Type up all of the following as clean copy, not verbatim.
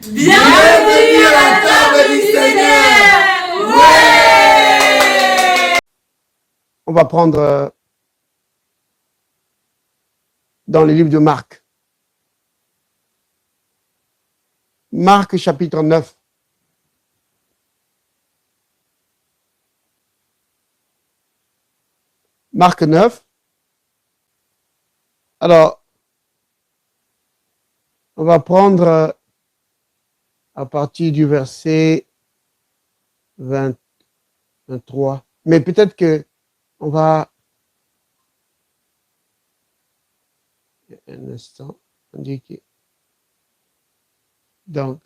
Bienvenue à la table du Seigneur. Ouais! On va prendre dans le livre de Marc. Marc chapitre 9. Marc 9. Alors, on va prendre à partir du verset 23. Mais peut-être que on va... Un instant. Indiquer. Donc,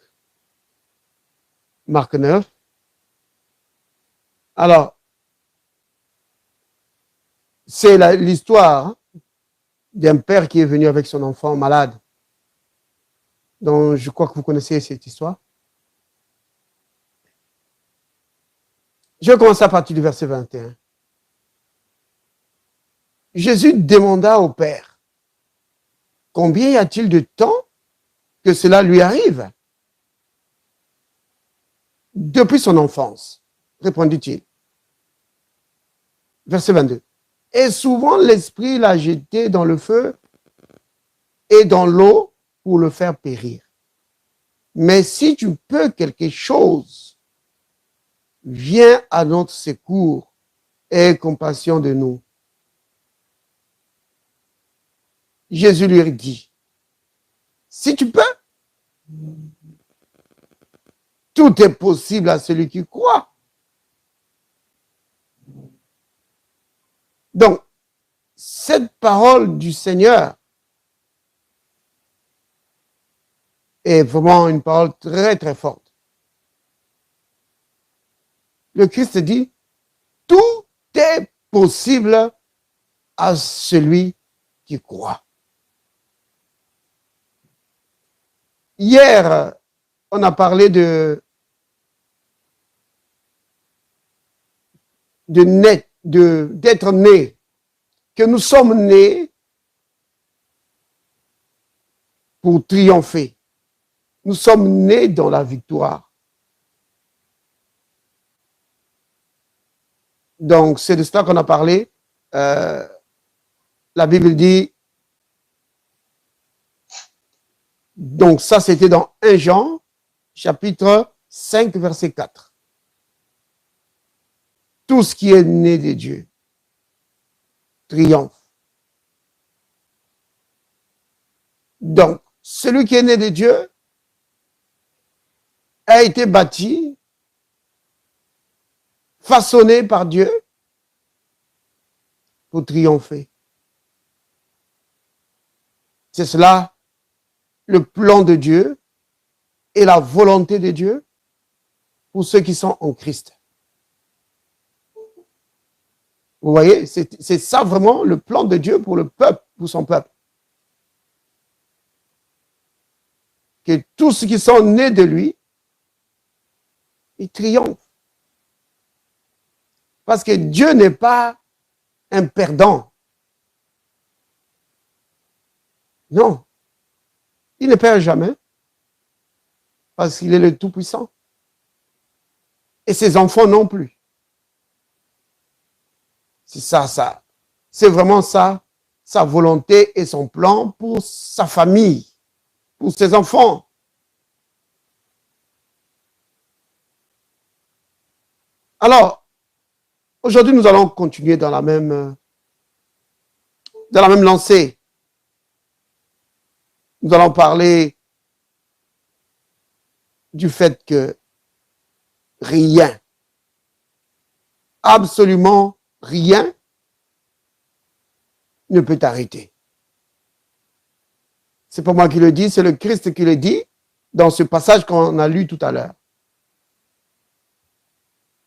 Marc 9. Alors, c'est l'histoire d'un père qui est venu avec son enfant malade. Donc, je crois que vous connaissez cette histoire. Je vais commencer à partir du verset 21. Jésus demanda au Père, combien y a-t-il de temps que cela lui arrive? Depuis son enfance, répondit-il. Verset 22. Et souvent l'Esprit l'a jeté dans le feu et dans l'eau pour le faire périr. Mais si tu peux quelque chose, viens à notre secours et aie compassion de nous. Jésus lui dit, si tu peux, tout est possible à celui qui croit. Donc, cette parole du Seigneur est vraiment une parole très, très forte. Le Christ dit, tout est possible à celui qui croit. Hier, on a parlé d'être né, que nous sommes nés pour triompher. Nous sommes nés dans la victoire. Donc, c'est de cela qu'on a parlé. La Bible dit, donc ça c'était dans 1 Jean, chapitre 5, verset 4. Tout ce qui est né de Dieu triomphe. Donc, celui qui est né de Dieu a été bâti, façonné par Dieu pour triompher. C'est cela le plan de Dieu et la volonté de Dieu pour ceux qui sont en Christ. Vous voyez, c'est ça vraiment le plan de Dieu pour le peuple, pour son peuple. Que tous ceux qui sont nés de lui, ils triomphent. Parce que Dieu n'est pas un perdant. Non. Il ne perd jamais. Parce qu'il est le Tout-Puissant. Et ses enfants non plus. C'est ça. C'est vraiment ça, sa volonté et son plan pour sa famille, pour ses enfants. Alors, aujourd'hui, nous allons continuer dans la même lancée. Nous allons parler du fait que rien, absolument rien, ne peut t'arrêter. C'est pas moi qui le dis, c'est le Christ qui le dit dans ce passage qu'on a lu tout à l'heure.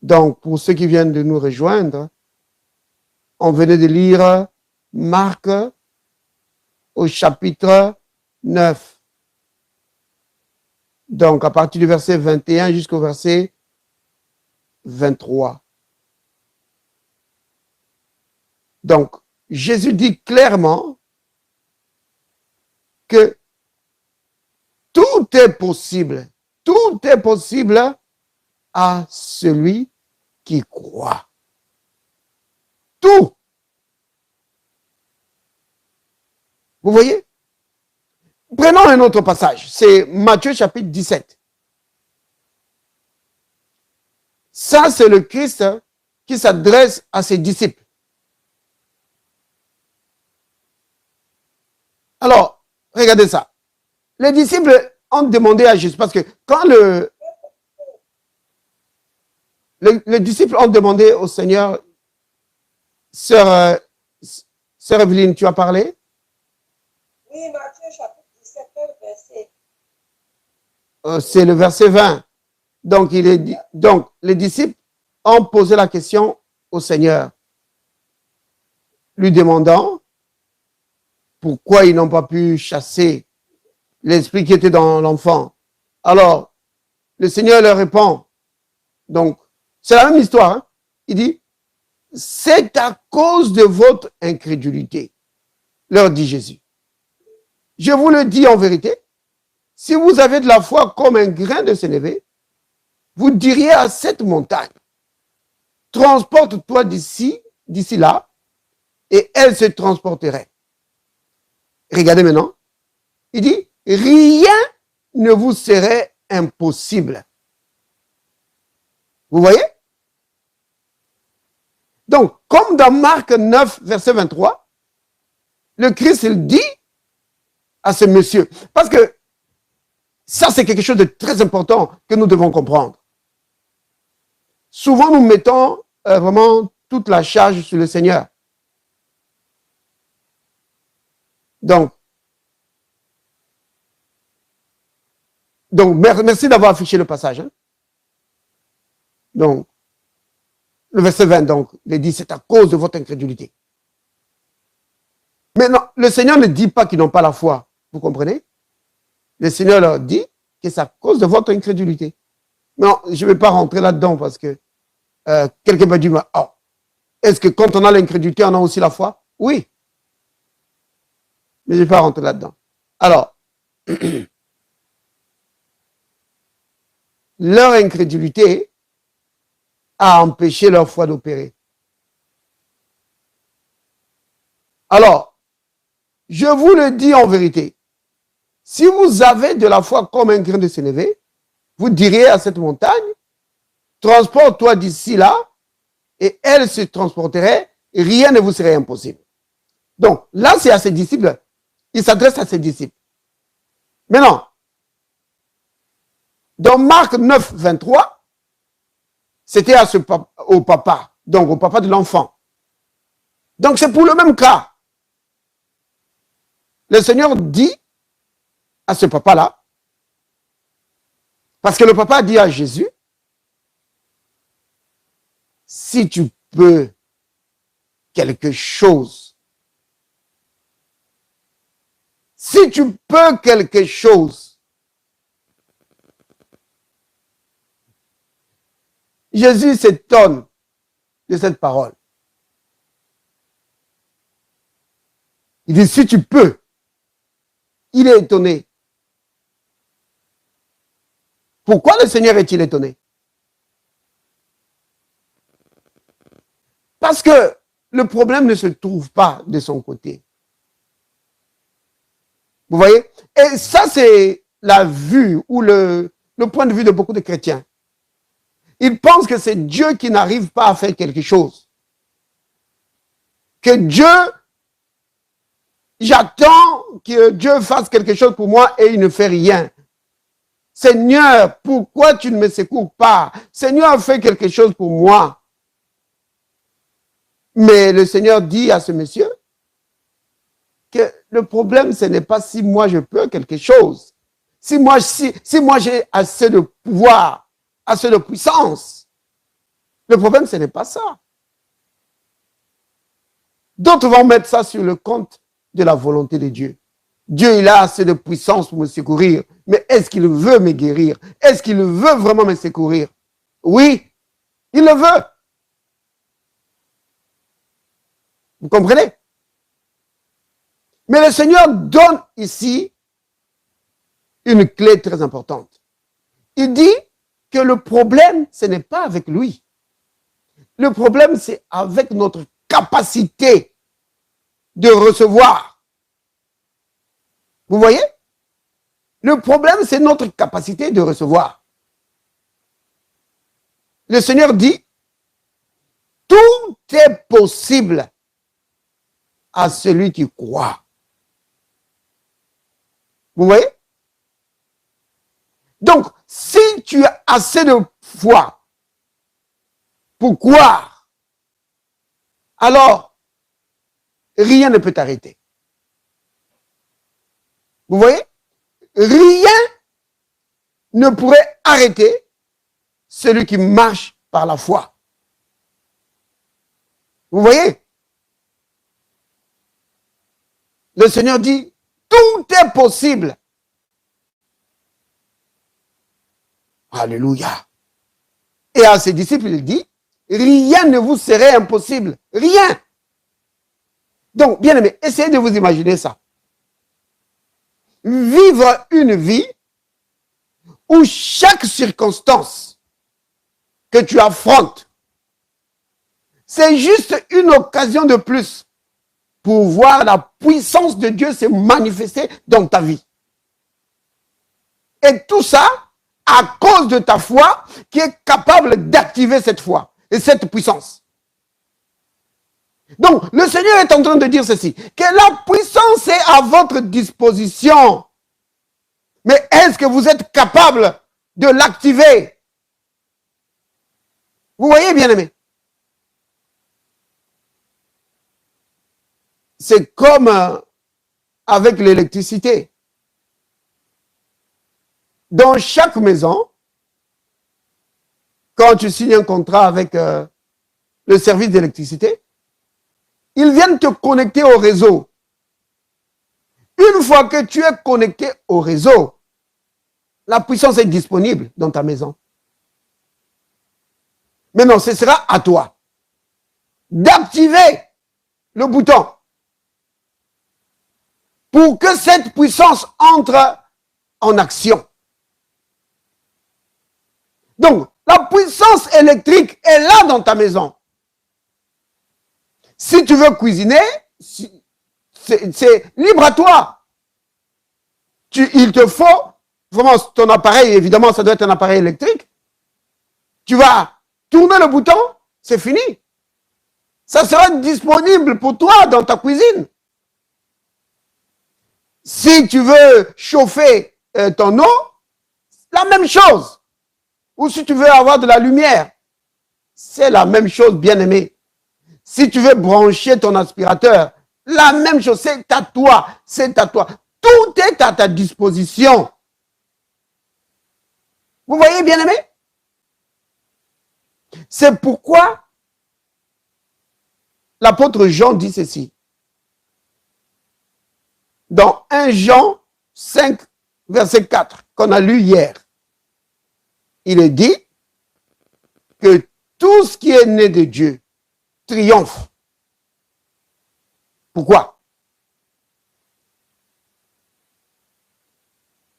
Donc, pour ceux qui viennent de nous rejoindre, on venait de lire Marc au chapitre 9. Donc, à partir du verset 21 jusqu'au verset 23. Donc, Jésus dit clairement que tout est possible tout est possible à celui qui croit. Tout. Vous voyez? Prenons un autre passage. C'est Matthieu chapitre 17. Ça, c'est le Christ qui s'adresse à ses disciples. Alors, regardez ça. Les disciples ont demandé à Jésus, parce que quand les disciples ont demandé au Seigneur, sœur Evelyne, tu as parlé? Oui, Matthieu chapitre 17, verset. C'est le verset 20. Donc, donc, les disciples ont posé la question au Seigneur, lui demandant pourquoi ils n'ont pas pu chasser l'esprit qui était dans l'enfant. Alors, le Seigneur leur répond. Donc, c'est la même histoire. Hein? Il dit, c'est à cause de votre incrédulité, leur dit Jésus. Je vous le dis en vérité, si vous avez de la foi comme un grain de sénévé, vous diriez à cette montagne, transporte-toi d'ici là, et elle se transporterait. Regardez maintenant. Il dit, rien ne vous serait impossible. Vous voyez? Donc, comme dans Marc 9, verset 23, le Christ il dit à ce monsieur, parce que ça c'est quelque chose de très important que nous devons comprendre. Souvent nous mettons vraiment toute la charge sur le Seigneur. Donc merci d'avoir affiché le passage. Hein? Donc, le verset 20, donc, il dit, c'est à cause de votre incrédulité. Mais non, le Seigneur ne dit pas qu'ils n'ont pas la foi. Vous comprenez? Le Seigneur leur dit que c'est à cause de votre incrédulité. Non, je ne vais pas rentrer là-dedans parce que quelqu'un m'a dit, oh, est-ce que quand on a l'incrédulité, on a aussi la foi? Oui. Mais je ne vais pas rentrer là-dedans. Alors, leur incrédulité a empêché leur foi d'opérer. Alors, je vous le dis en vérité, si vous avez de la foi comme un grain de sénévé, vous diriez à cette montagne, transporte-toi d'ici là, et elle se transporterait, et rien ne vous serait impossible. Donc, là, c'est à ses disciples. Il s'adresse à ses disciples. Maintenant, dans Marc 9, 23, c'était au papa, donc au papa de l'enfant. Donc, c'est pour le même cas. Le Seigneur dit à ce papa-là, parce que le papa dit à Jésus, si tu peux quelque chose, si tu peux quelque chose, Jésus s'étonne de cette parole. Il dit, si tu peux, il est étonné. Pourquoi le Seigneur est-il étonné? Parce que le problème ne se trouve pas de son côté. Vous voyez? Et ça, c'est la vue ou le point de vue de beaucoup de chrétiens. Ils pensent que c'est Dieu qui n'arrive pas à faire quelque chose. Que Dieu, j'attends que Dieu fasse quelque chose pour moi et il ne fait rien. Seigneur, pourquoi tu ne me secours pas? Seigneur, fais quelque chose pour moi. Mais le Seigneur dit à ce monsieur que le problème, ce n'est pas si moi je peux quelque chose. Si moi j'ai assez de pouvoir, assez de puissance. Le problème, ce n'est pas ça. D'autres vont mettre ça sur le compte de la volonté de Dieu. Dieu, il a assez de puissance pour me secourir. Mais est-ce qu'il veut me guérir? Est-ce qu'il veut vraiment me secourir? Oui, il le veut. Vous comprenez? Mais le Seigneur donne ici une clé très importante. il dit que le problème, ce n'est pas avec lui. Le problème, c'est avec notre capacité de recevoir. Vous voyez? Le problème, c'est notre capacité de recevoir. Le Seigneur dit, tout est possible à celui qui croit. Vous voyez? Donc, si tu as assez de foi pour croire, alors rien ne peut t'arrêter. Vous voyez? Rien ne pourrait arrêter celui qui marche par la foi. Vous voyez? Le Seigneur dit, tout est possible. Alléluia. Et à ses disciples, il dit, rien ne vous serait impossible. Rien. Donc, bien aimé, essayez de vous imaginer ça. Vivre une vie où chaque circonstance que tu affrontes, c'est juste une occasion de plus pour voir la puissance de Dieu se manifester dans ta vie. Et tout ça à cause de ta foi qui est capable d'activer cette foi et cette puissance. Donc, le Seigneur est en train de dire ceci, que la puissance est à votre disposition. Mais est-ce que vous êtes capable de l'activer? Vous voyez, bien-aimé? C'est comme avec l'électricité. Dans chaque maison, quand tu signes un contrat avec le service d'électricité, ils viennent te connecter au réseau. Une fois que tu es connecté au réseau, la puissance est disponible dans ta maison. Maintenant, ce sera à toi d'activer le bouton pour que cette puissance entre en action. Donc, la puissance électrique est là dans ta maison. Si tu veux cuisiner, c'est libre à toi. Il te faut, vraiment, ton appareil, évidemment, ça doit être un appareil électrique. Tu vas tourner le bouton, c'est fini. Ça sera disponible pour toi dans ta cuisine. Si tu veux chauffer ton eau, la même chose. Ou si tu veux avoir de la lumière, c'est la même chose, bien-aimé. Si tu veux brancher ton aspirateur, la même chose, c'est à toi, c'est à toi. Tout est à ta disposition. Vous voyez, bien-aimé? C'est pourquoi l'apôtre Jean dit ceci. Dans 1 Jean 5, verset 4, qu'on a lu hier, il est dit que tout ce qui est né de Dieu triomphe. Pourquoi?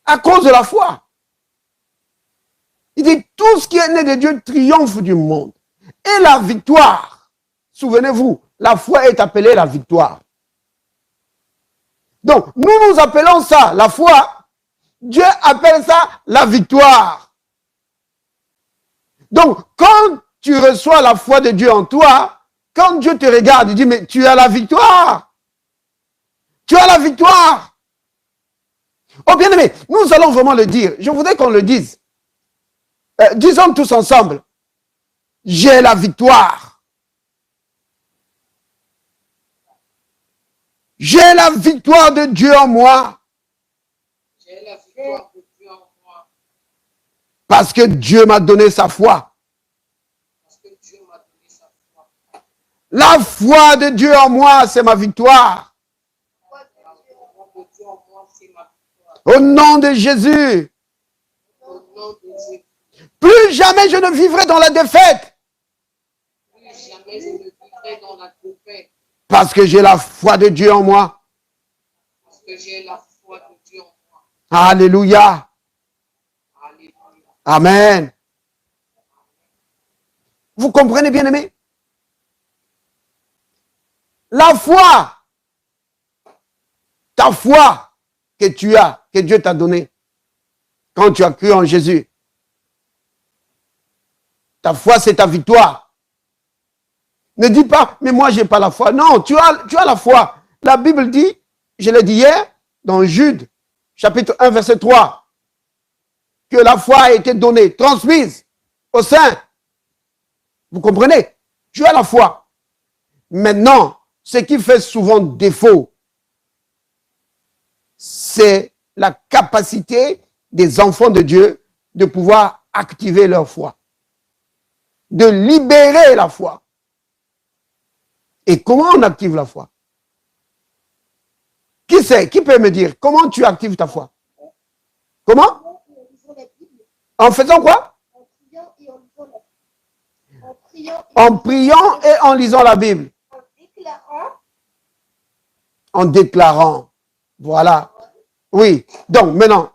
À cause de la foi. Il dit tout ce qui est né de Dieu triomphe du monde. Et la victoire, souvenez-vous, la foi est appelée la victoire. Donc, nous appelons ça la foi. Dieu appelle ça la victoire. Donc, quand tu reçois la foi de Dieu en toi, quand Dieu te regarde, il dit, mais tu as la victoire. Tu as la victoire. Oh bien aimé, nous allons vraiment le dire. Je voudrais qu'on le dise. Disons tous ensemble. J'ai la victoire. J'ai la victoire de Dieu en moi. J'ai la victoire de Dieu en moi. Parce que Dieu m'a donné sa foi. Parce que Dieu m'a donné sa foi. La foi de Dieu en moi, c'est ma victoire. La foi de Dieu en moi, c'est ma victoire. Au nom de Jésus. Au nom de Jésus. Plus jamais je ne vivrai dans la défaite. Plus jamais je ne vivrai dans la défaite. Parce que j'ai la foi de Dieu en moi. Parce que j'ai la foi de Dieu en moi. Alléluia. Alléluia. Amen. Vous comprenez, bien aimé? La foi, ta foi que tu as, que Dieu t'a donnée, quand tu as cru en Jésus, ta foi, c'est ta victoire. Ne dis pas, mais moi, je n'ai pas la foi. Non, tu as la foi. La Bible dit, je l'ai dit hier, dans Jude, chapitre 1, verset 3, que la foi a été donnée, transmise aux saints. Vous comprenez? Tu as la foi. Maintenant, ce qui fait souvent défaut, c'est la capacité des enfants de Dieu de pouvoir activer leur foi, de libérer la foi. Et comment on active la foi? Qui sait? Qui peut me dire comment tu actives ta foi? Comment? En faisant quoi? En priant et en lisant la Bible. En déclarant. Voilà. Oui. Donc, maintenant.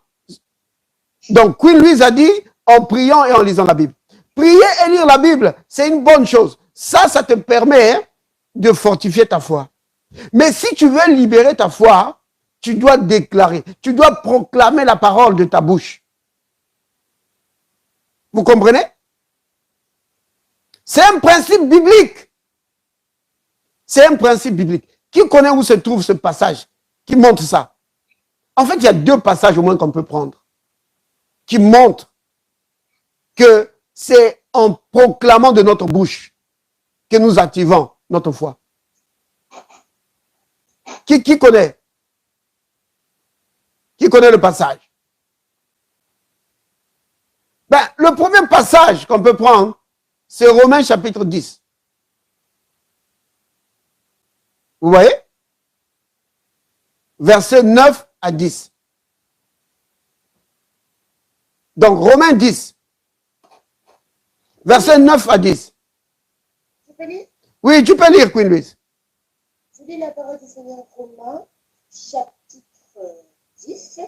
Donc, Queen Louise a dit en priant et en lisant la Bible. Prier et lire la Bible, c'est une bonne chose. Ça te permet de fortifier ta foi. Mais si tu veux libérer ta foi, tu dois déclarer. Tu dois proclamer la parole de ta bouche. Vous comprenez? C'est un principe biblique. C'est un principe biblique. Qui connaît où se trouve ce passage qui montre ça? En fait, il y a deux passages au moins qu'on peut prendre qui montrent que c'est en proclamant de notre bouche que nous activons notre foi. Qui connaît? Qui connaît le passage? Ben, le premier passage qu'on peut prendre, c'est Romains chapitre 10. Vous voyez? Versets 9 à 10. Donc, Romains 10. Versets 9 à 10. Tu peux lire? Oui, tu peux lire, Queen Louise. Je lis la parole du Seigneur Romains, chapitre 10,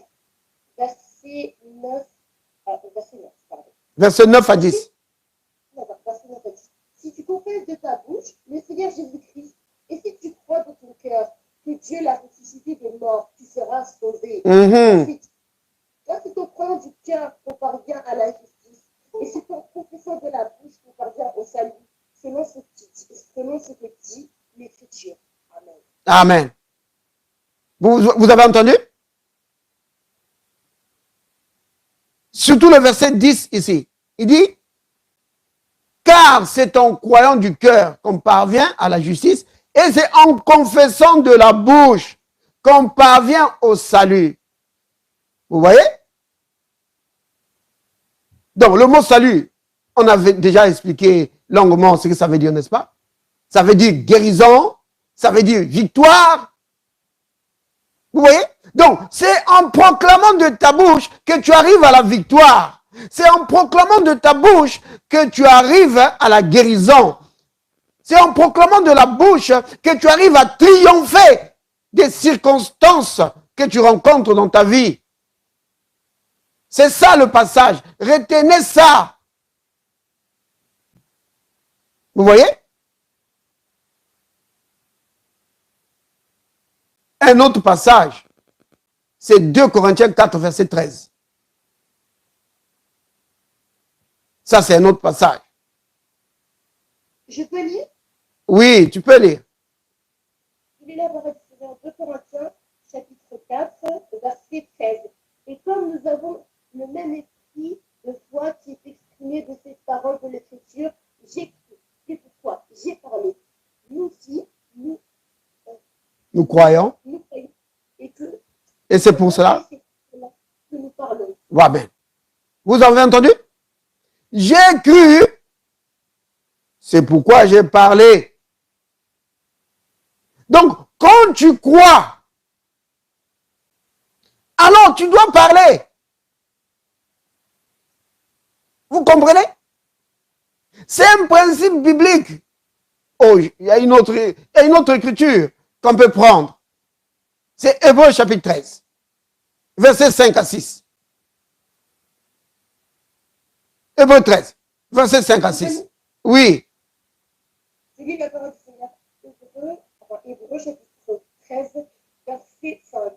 verset 9 à 10. Pardon. Verset 9 à 10. Verset 9 à 10. Si tu confesses de ta bouche le Seigneur Jésus-Christ, et si tu crois dans ton cœur que Dieu l'a ressuscité des morts, tu seras sauvé. Ensuite, lorsque ton croyant du cœur qu'on parvient à la justice, et si ton confessant de la bouche qu'on parvient au salut, selon ce que dit l'Écriture. Amen. Amen. Vous avez entendu? Surtout le verset 10 ici. Il dit, car c'est en croyant du cœur qu'on parvient à la justice, et c'est en confessant de la bouche qu'on parvient au salut. Vous voyez? Donc, le mot salut, on avait déjà expliqué longuement ce que ça veut dire, n'est-ce pas? Ça veut dire guérison, ça veut dire victoire. Vous voyez? Donc, c'est en proclamant de ta bouche que tu arrives à la victoire. C'est en proclamant de ta bouche que tu arrives à la guérison. C'est en proclamant de la bouche que tu arrives à triompher des circonstances que tu rencontres dans ta vie. C'est ça le passage. Retenez ça. Vous voyez? Un autre passage, c'est 2 Corinthiens 4, verset 13. Ça, c'est un autre passage. Je peux lire? Oui, tu peux lire. Il est là dans 2 Corinthiens, chapitre 4, verset 13. Et comme nous avons le même esprit de foi qui est exprimé de cette parole de l'Écriture, j'ai cru. C'est pourquoi j'ai parlé. Nous aussi, nous croyons. Nous croyons. Et c'est pour cela que nous parlons. Amen. Vous avez entendu? J'ai cru. C'est pourquoi j'ai parlé. Donc, quand tu crois, alors tu dois parler. Vous comprenez? C'est un principe biblique. Oh, il y a une autre écriture qu'on peut prendre. C'est Hébreux chapitre 13, versets 5 à 6. Hébreux 13, verset 5 à 6. Oui. Je lis la parole du Seigneur. Hébreux chapitre 13, verset 5.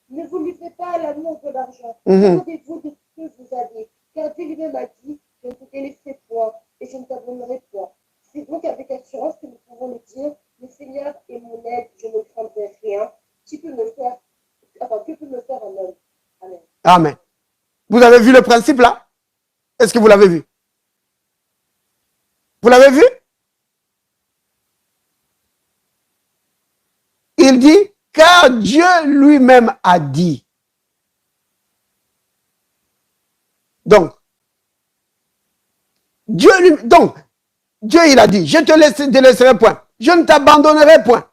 Ne vous livrez pas à l'amour de l'argent. Demandez-vous de ce que vous avez. Car Dieu lui-même a dit, je ne te délaisserai point et je ne t'abandonnerai point. C'est donc avec assurance que nous pouvons le dire, le Seigneur est mon aide, je ne craindrai rien. Qui peut me faire, que peut me faire un homme? Amen. Amen. Vous avez vu le principe là? Est-ce que vous l'avez vu? Vous l'avez vu? Il dit, car Dieu lui-même a dit. Donc, Dieu il a dit, je te délaisserai point, je ne t'abandonnerai point.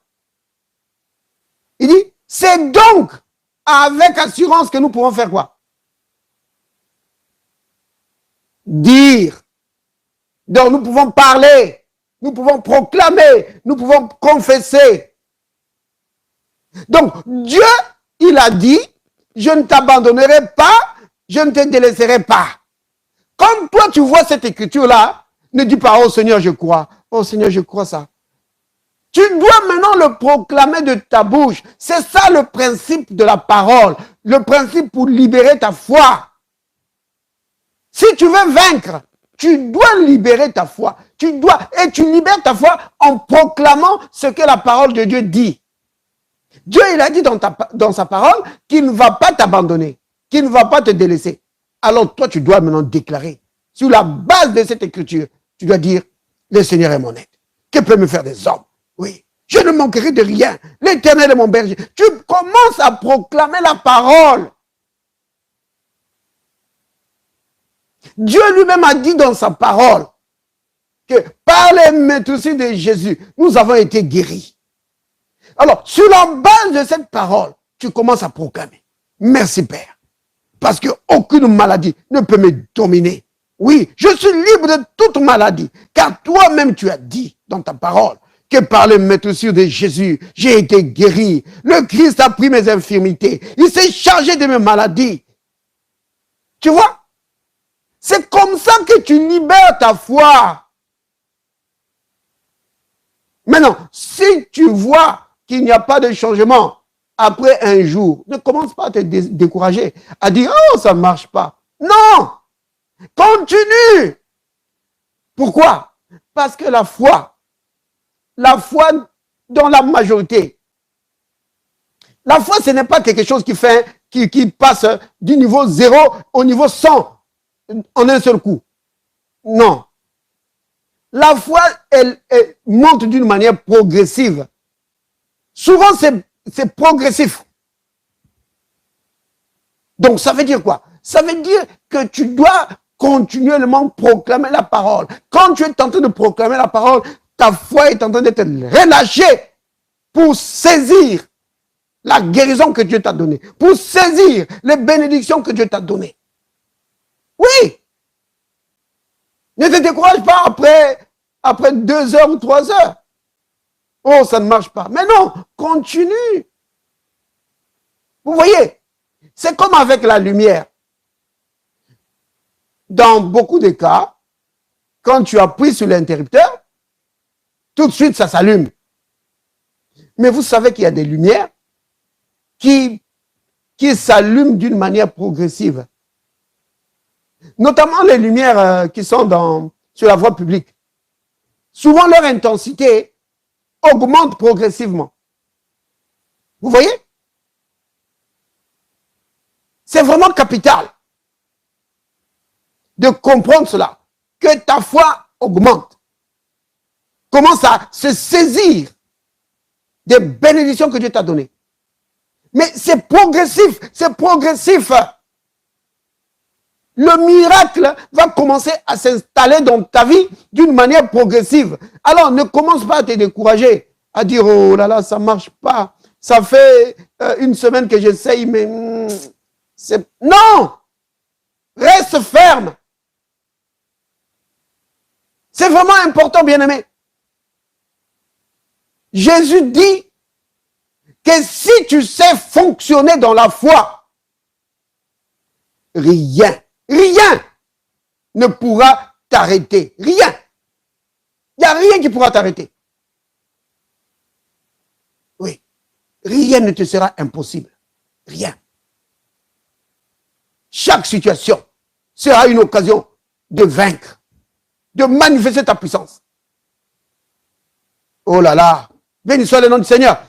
Il dit, c'est donc avec assurance que nous pouvons faire quoi? Dire. Donc nous pouvons parler, nous pouvons proclamer, nous pouvons confesser. Donc Dieu, il a dit, je ne t'abandonnerai pas, je ne te délaisserai pas. Quand toi tu vois cette écriture-là, ne dis pas, oh Seigneur, je crois. Oh Seigneur, je crois ça. Tu dois maintenant le proclamer de ta bouche. C'est ça le principe de la parole. Le principe pour libérer ta foi. Si tu veux vaincre, tu dois libérer ta foi. Et tu libères ta foi en proclamant ce que la parole de Dieu dit. Dieu, il a dit dans sa parole qu'il ne va pas t'abandonner, qu'il ne va pas te délaisser. Alors toi, tu dois maintenant déclarer, sur la base de cette écriture, tu dois dire, le Seigneur est mon aide. Que peut me faire des hommes? Oui, je ne manquerai de rien. L'Éternel est mon berger. Tu commences à proclamer la parole. Dieu lui-même a dit dans sa parole que par les méthodes de Jésus, nous avons été guéris. Alors, sur la base de cette parole, tu commences à proclamer. Merci Père. Parce qu'aucune maladie ne peut me dominer. Oui, je suis libre de toute maladie. Car toi-même, tu as dit dans ta parole que par les méthodes de Jésus, j'ai été guéri. Le Christ a pris mes infirmités. Il s'est chargé de mes maladies. Tu vois? C'est comme ça que tu libères ta foi. Maintenant, si tu vois qu'il n'y a pas de changement après un jour, ne commence pas à te décourager, à dire « Oh, ça ne marche pas ». Non! Continue! Pourquoi? Parce que la foi dans la majorité, la foi, ce n'est pas quelque chose qui passe du niveau 0 au niveau 100 en un seul coup. Non. La foi, elle monte d'une manière progressive. Souvent, c'est progressif. Donc, ça veut dire quoi? Ça veut dire que tu dois continuellement proclamer la parole. Quand tu es en train de proclamer la parole, ta foi est en train d'être relâchée pour saisir la guérison que Dieu t'a donnée, pour saisir les bénédictions que Dieu t'a données. Oui. Ne te décourage pas après 2 heures ou 3 heures. Oh, ça ne marche pas. Mais non, continue. Vous voyez, c'est comme avec la lumière. Dans beaucoup de cas, quand tu appuies sur l'interrupteur, tout de suite, ça s'allume. Mais vous savez qu'il y a des lumières qui s'allument d'une manière progressive. Notamment les lumières qui sont sur la voie publique. Souvent, leur intensité augmente progressivement. Vous voyez? C'est vraiment capital de comprendre cela, que ta foi augmente. Commence à se saisir des bénédictions que Dieu t'a données. Mais c'est progressif, c'est progressif. Le miracle va commencer à s'installer dans ta vie d'une manière progressive. Alors, ne commence pas à te décourager, à dire, oh là là, ça ne marche pas. Ça fait 1 semaine que j'essaye, mais non! Reste ferme. C'est vraiment important, bien-aimé. Jésus dit que si tu sais fonctionner dans la foi, rien ne pourra t'arrêter. Rien. Il n'y a rien qui pourra t'arrêter. Oui. Rien ne te sera impossible. Rien. Chaque situation sera une occasion de vaincre, de manifester ta puissance. Oh là là. Béni soit le nom du Seigneur.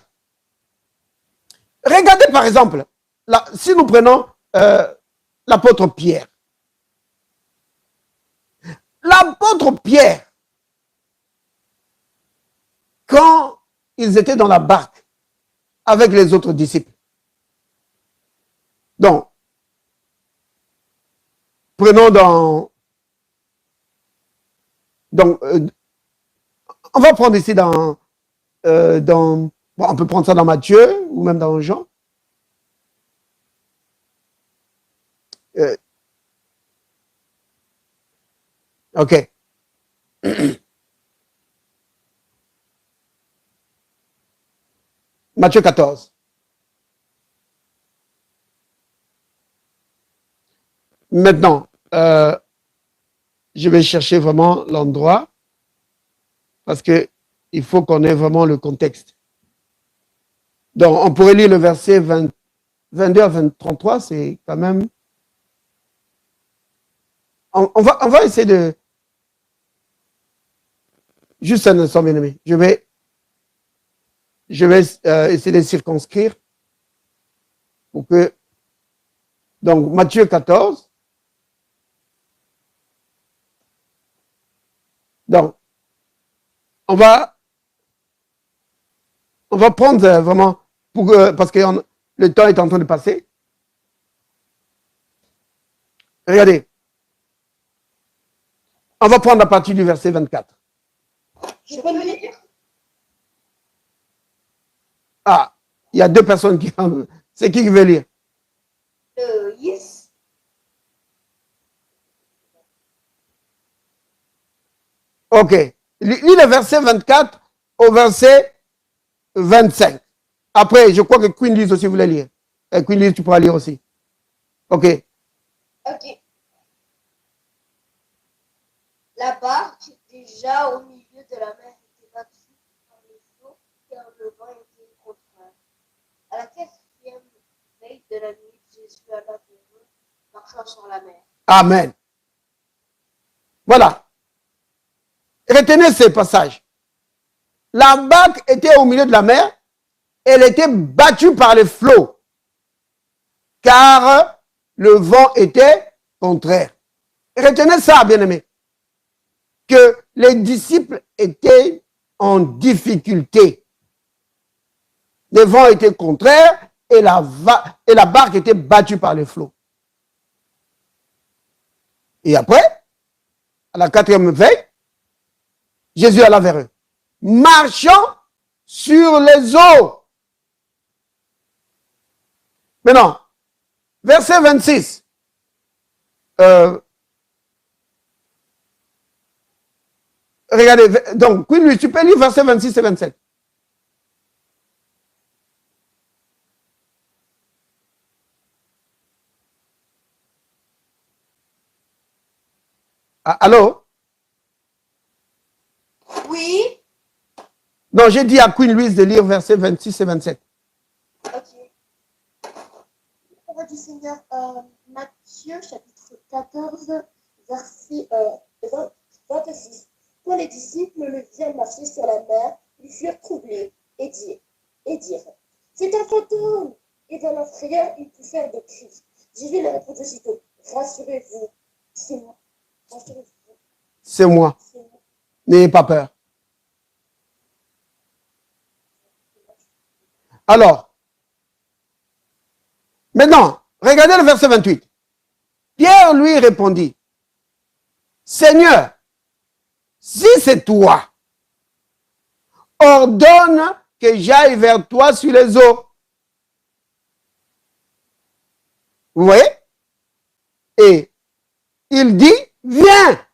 Regardez par exemple, là, si nous prenons l'apôtre Pierre. L'apôtre Pierre, quand ils étaient dans la barque avec les autres disciples, donc, prenons on va prendre ici bon, on peut prendre ça dans Matthieu ou même dans Jean. Ok. Matthieu 14. Maintenant, je vais chercher vraiment l'endroit parce que il faut qu'on ait vraiment le contexte. Donc, on pourrait lire le verset 22 à 33, c'est quand même... On va essayer de... Juste un instant, bien aimé. Je vais essayer de circonscrire pour que... Donc, Matthieu 14. Donc, on va prendre vraiment, parce que le temps est en train de passer. Regardez. On va prendre à partir du verset 24. Je peux le lire? Ah, il y a deux personnes qui... C'est qui veut lire? Yes. Ok. Lis le verset 24 au verset 25. Après, je crois que Queen Lise aussi voulait lire. Queen Lise, tu pourras lire aussi. Ok. Ok. La barque, déjà au milieu de la mer, était battue par les flots car le vent était contraire. À la 4e veille de la nuit, Jésus alla vers eux, marchant sur la mer. Amen. Voilà. Retenez ces passages. La barque était au milieu de la mer. Elle était battue par les flots. Car le vent était contraire. Retenez ça, bien-aimés. Que les disciples étaient en difficulté. Le vent était contraire et la barque était battue par les flots. Et après, à la 4e veille, Jésus alla vers eux, marchant sur les eaux. Maintenant, verset 26. Regardez, donc, Queen, tu peux lire verset 26 et 27. Ah, allô? Oui. Non, j'ai dit à Queen Louise de lire versets 26 et 27. Ok. Parole du Seigneur, Matthieu, chapitre 14, verset 26. Quand les disciples le virent marcher sur la mer, ils furent troublés et dirent, c'est un fantôme. Et dans leur frayeur, ils poussèrent des cris. Jésus leur répondit aussitôt, rassurez-vous, c'est moi. Rassurez-vous. C'est moi. N'ayez pas peur. Alors, maintenant, regardez le verset 28. Pierre lui répondit, Seigneur, si c'est toi, ordonne que j'aille vers toi sur les eaux. Vous voyez? Et il dit, viens.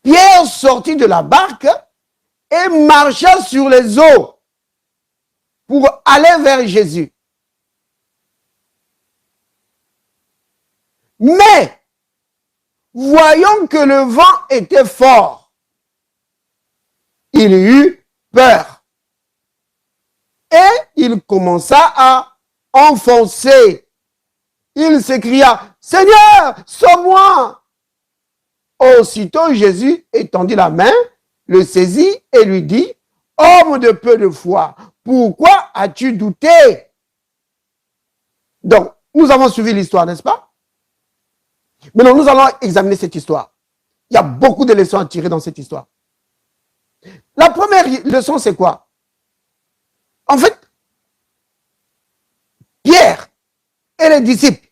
Pierre sortit de la barque et marcha sur les eaux pour aller vers Jésus. Mais voyant que le vent était fort, il eut peur. Et il commença à enfoncer. Il s'écria, « Seigneur, sauve-moi !» Aussitôt Jésus étendit la main, le saisit et lui dit, « Homme de peu de foi, pourquoi as-tu douté ?» Donc, nous avons suivi l'histoire, n'est-ce pas? Maintenant, nous allons examiner cette histoire. Il y a beaucoup de leçons à tirer dans cette histoire. La première leçon, c'est quoi? En fait, Pierre et les disciples,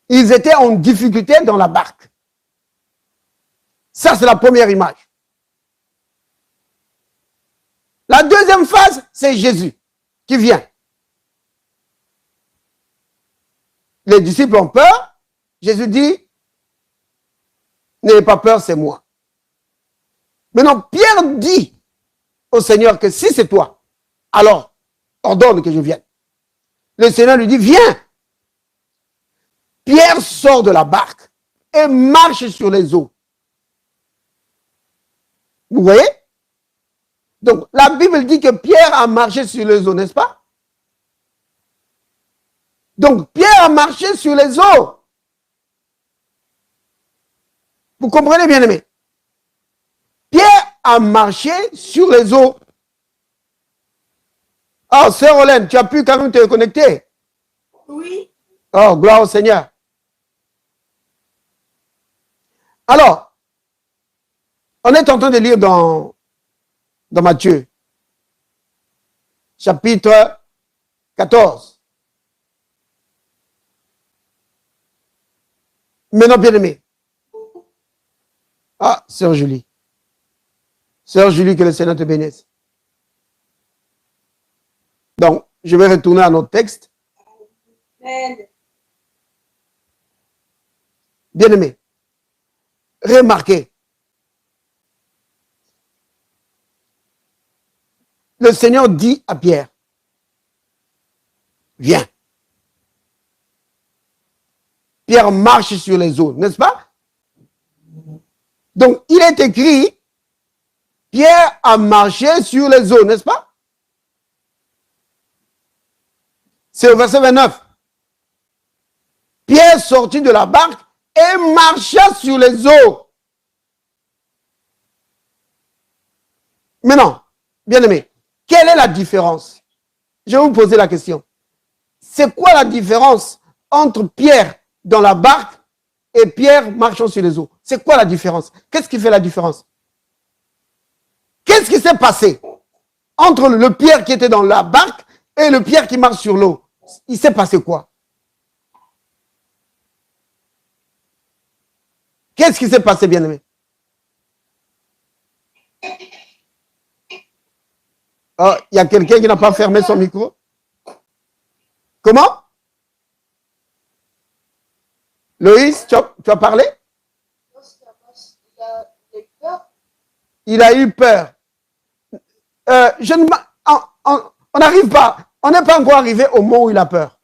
ils étaient en difficulté dans la barque. Ça, c'est la première image. La deuxième phase, c'est Jésus qui vient. Les disciples ont peur. Jésus dit, n'ayez pas peur, c'est moi. Maintenant, Pierre dit au Seigneur que si c'est toi, alors ordonne que je vienne. Le Seigneur lui dit, viens. Pierre sort de la barque et marche sur les eaux. Vous voyez? Donc, la Bible dit que Pierre a marché sur les eaux, n'est-ce pas? Donc, Pierre a marché sur les eaux. Vous comprenez, bien aimé? Pierre a marché sur les eaux. Oh, sœur Olène, tu as pu quand même te connecter? Oui. Oh, gloire au Seigneur. Alors, on est en train de lire dans Matthieu, chapitre 14. Maintenant, bien aimé. Ah, sœur Julie. Sœur Julie, que le Seigneur te bénisse. Donc, je vais retourner à notre texte. Amen. Bien aimé. Remarquez. Le Seigneur dit à Pierre, viens. Pierre marche sur les eaux, n'est-ce pas? Donc, il est écrit, Pierre a marché sur les eaux, n'est-ce pas? C'est au verset 29. Pierre sortit de la barque et marcha sur les eaux. Maintenant, bien aimé, quelle est la différence? Je vais vous poser la question. C'est quoi la différence entre Pierre dans la barque et Pierre marchant sur les eaux? C'est quoi la différence? Qu'est-ce qui fait la différence? Qu'est-ce qui s'est passé entre le Pierre qui était dans la barque et le Pierre qui marche sur l'eau? Il s'est passé quoi? Qu'est-ce qui s'est passé, bien-aimé? Oh, il y a quelqu'un qui n'a pas fermé son micro? Comment? Loïs, tu as parlé? Il a eu peur. On n'arrive pas. On n'est pas encore arrivé au moment où il a peur.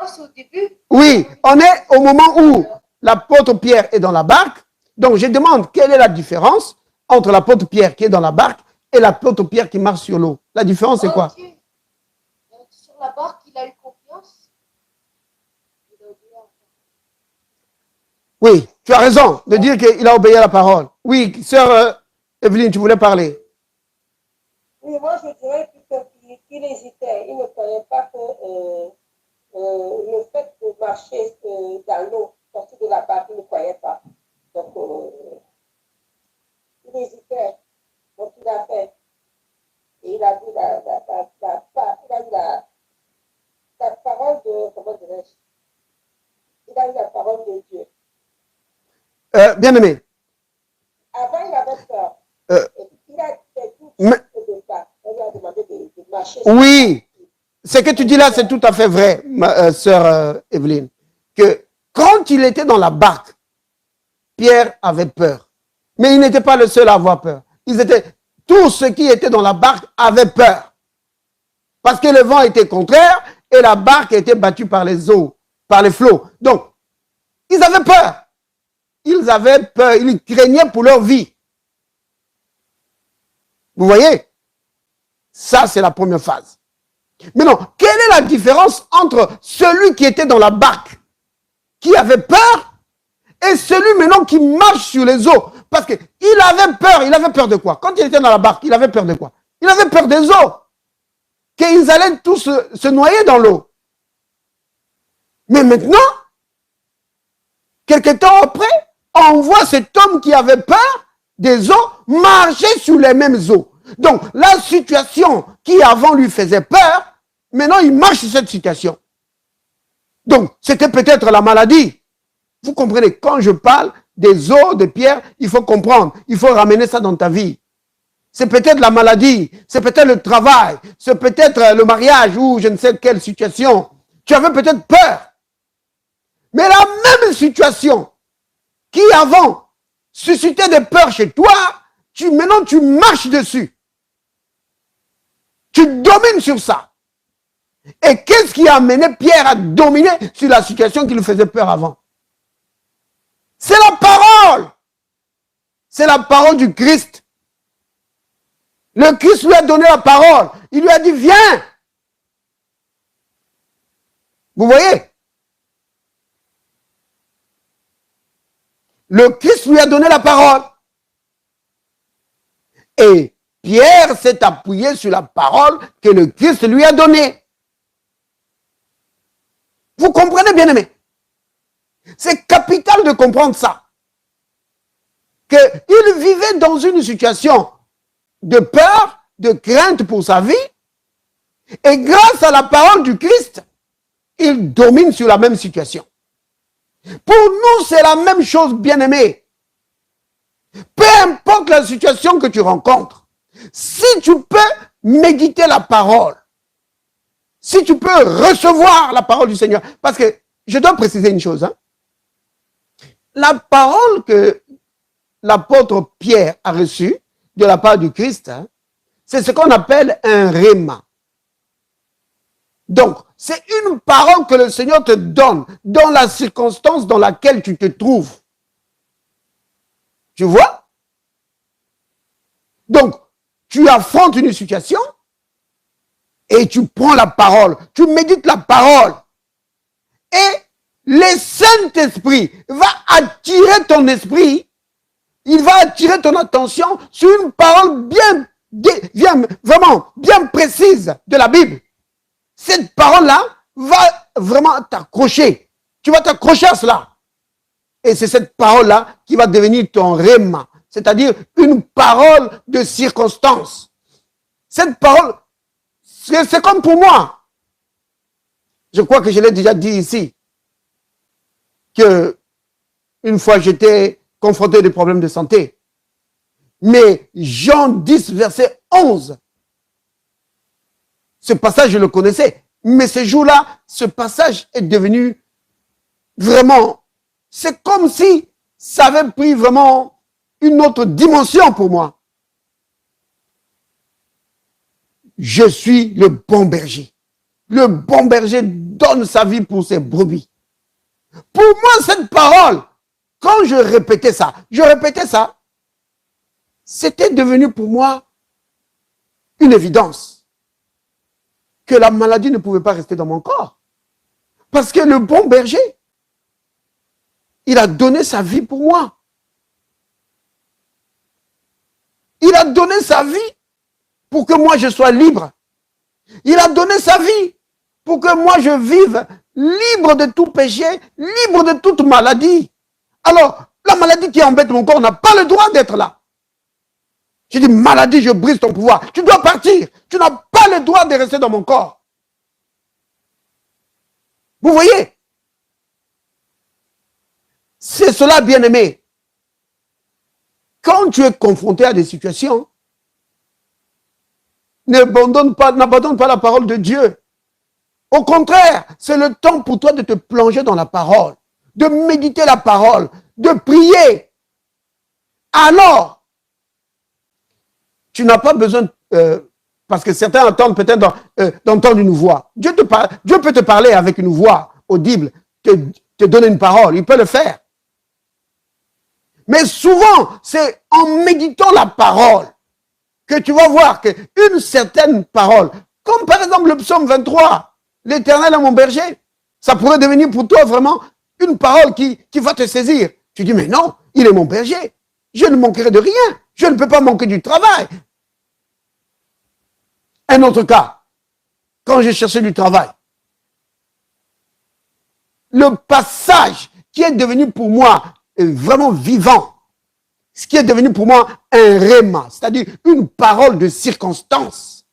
Au début? Oui, on est au moment où l'apôtre Pierre est dans la barque. Donc, je demande quelle est la différence entre l'apôtre Pierre qui est dans la barque et l'apôtre Pierre qui marche sur l'eau. La différence, c'est quoi? Sur la barque, il a eu confiance. Oui, tu as raison de dire qu'il a obéi à la parole. Oui, sœur Evelyne, tu voulais parler. Oui, moi je dirais qu'il hésitait. Il ne croyait pas que le fait de marcher dans l'eau, sortir de la barque, il ne croyait pas. Donc, il hésitait. Donc, il a fait. Et il a dit la parole de, comment dirais-je? Il a eu la parole de Dieu. Bien-aimé. Avant, il avait peur. Il a fait tout au départ. On lui a demandé de marcher. Oui, ce que tu dis là, c'est tout à fait vrai, ma sœur Evelyne. Que quand il était dans la barque, Pierre avait peur. Mais il n'était pas le seul à avoir peur. Tous ceux qui étaient dans la barque avaient peur. Parce que le vent était contraire et la barque était battue par les eaux, par les flots. Donc, ils avaient peur. Ils ils avaient peur, ils craignaient pour leur vie. Vous voyez? Ça, c'est la première phase. Maintenant, quelle est la différence entre celui qui était dans la barque, qui avait peur, et celui maintenant qui marche sur les eaux? Parce qu'il avait peur de quoi? Quand il était dans la barque, il avait peur de quoi? Il avait peur des eaux, qu'ils allaient tous se noyer dans l'eau. Mais maintenant, quelque temps après, on voit cet homme qui avait peur des eaux marcher sur les mêmes eaux. Donc, la situation qui avant lui faisait peur, maintenant il marche sur cette situation. Donc, c'était peut-être la maladie. Vous comprenez, quand je parle des eaux, de Pierre, il faut comprendre, il faut ramener ça dans ta vie. C'est peut-être la maladie, c'est peut-être le travail, c'est peut-être le mariage ou je ne sais quelle situation. Tu avais peut-être peur. Mais la même situation qui avant suscitait des peurs chez toi, maintenant tu marches dessus. Tu domines sur ça. Et qu'est-ce qui a amené Pierre à dominer sur la situation qui lui faisait peur avant? C'est la parole. C'est la parole du Christ. Le Christ lui a donné la parole. Il lui a dit, viens. Vous voyez? Le Christ lui a donné la parole. Et Pierre s'est appuyé sur la parole que le Christ lui a donnée. Vous comprenez, bien-aimés? C'est capital de comprendre ça. Qu'il vivait dans une situation de peur, de crainte pour sa vie. Et grâce à la parole du Christ, il domine sur la même situation. Pour nous, c'est la même chose, bien-aimés. Peu importe la situation que tu rencontres, si tu peux méditer la parole, si tu peux recevoir la parole du Seigneur, parce que je dois préciser une chose, hein. La parole que l'apôtre Pierre a reçue de la part du Christ, hein, c'est ce qu'on appelle un rhéma. Donc, c'est une parole que le Seigneur te donne dans la circonstance dans laquelle tu te trouves. Tu vois? Donc, tu affrontes une situation et tu prends la parole, tu médites la parole. Et le Saint-Esprit va attirer ton esprit, il va attirer ton attention sur une parole vraiment bien précise de la Bible. Cette parole-là va vraiment t'accrocher. Tu vas t'accrocher à cela. Et c'est cette parole-là qui va devenir ton rhéma, c'est-à-dire une parole de circonstance. Cette parole, c'est comme pour moi. Je crois que je l'ai déjà dit ici, que une fois j'étais confronté à des problèmes de santé. Mais Jean 10, verset 11, ce passage, je le connaissais. Mais ce jour-là, ce passage est devenu vraiment, c'est comme si ça avait pris vraiment une autre dimension pour moi. Je suis le bon berger. Le bon berger donne sa vie pour ses brebis. Pour moi, cette parole, quand je répétais ça, c'était devenu pour moi une évidence que la maladie ne pouvait pas rester dans mon corps. Parce que le bon berger, il a donné sa vie pour moi. Il a donné sa vie pour que moi je sois libre. Il a donné sa vie pour que moi je vive libre de tout péché, libre de toute maladie. Alors, la maladie qui embête mon corps n'a pas le droit d'être là. Je dis, maladie, je brise ton pouvoir. Tu dois partir. Tu n'as pas le droit de rester dans mon corps. Vous voyez? C'est cela, bien-aimé. Quand tu es confronté à des situations, n'abandonne pas la parole de Dieu. Au contraire, c'est le temps pour toi de te plonger dans la parole, de méditer la parole, de prier. Alors, tu n'as pas besoin, parce que certains attendent peut-être d'entendre une voix. Dieu peut te parler avec une voix audible, te donner une parole, il peut le faire. Mais souvent, c'est en méditant la parole que tu vas voir qu'une certaine parole, comme par exemple le psaume 23, l'Éternel est mon berger, ça pourrait devenir pour toi vraiment une parole qui va te saisir. Tu dis, mais non, il est mon berger. Je ne manquerai de rien. Je ne peux pas manquer du travail. Un autre cas, quand j'ai cherché du travail, le passage qui est devenu pour moi vraiment vivant, ce qui est devenu pour moi un réma, c'est-à-dire une parole de circonstance,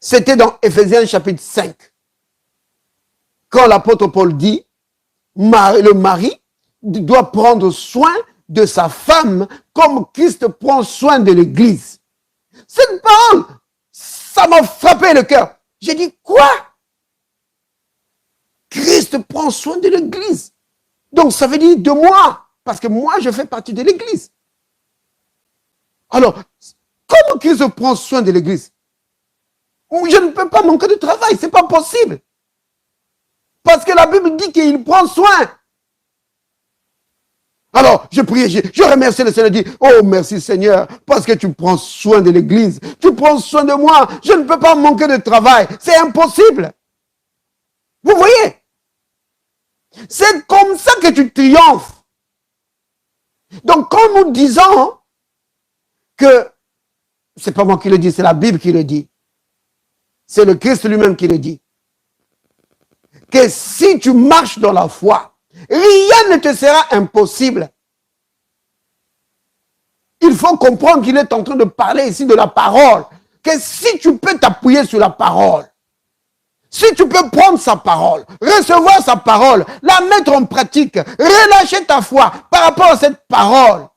c'était dans Éphésiens chapitre 5. Quand l'apôtre Paul dit, le mari doit prendre soin de sa femme comme Christ prend soin de l'Église. Cette parole, ça m'a frappé le cœur. J'ai dit, quoi? Christ prend soin de l'Église. Donc ça veut dire de moi, parce que moi je fais partie de l'Église. Alors, comment Christ prend soin de l'Église? Je ne peux pas manquer de travail, c'est pas possible. Parce que la Bible dit qu'il prend soin. Alors, je prie, je remercie le Seigneur, je dis, oh merci Seigneur, parce que tu prends soin de l'Église, tu prends soin de moi, je ne peux pas manquer de travail, c'est impossible. Vous voyez? C'est comme ça que tu triomphes. Donc, quand nous disons que, c'est pas moi qui le dis, c'est la Bible qui le dit, c'est le Christ lui-même qui le dit, que si tu marches dans la foi, rien ne te sera impossible. Il faut comprendre qu'il est en train de parler ici de la parole. Que si tu peux t'appuyer sur la parole, si tu peux prendre sa parole, recevoir sa parole, la mettre en pratique, relâcher ta foi par rapport à cette parole,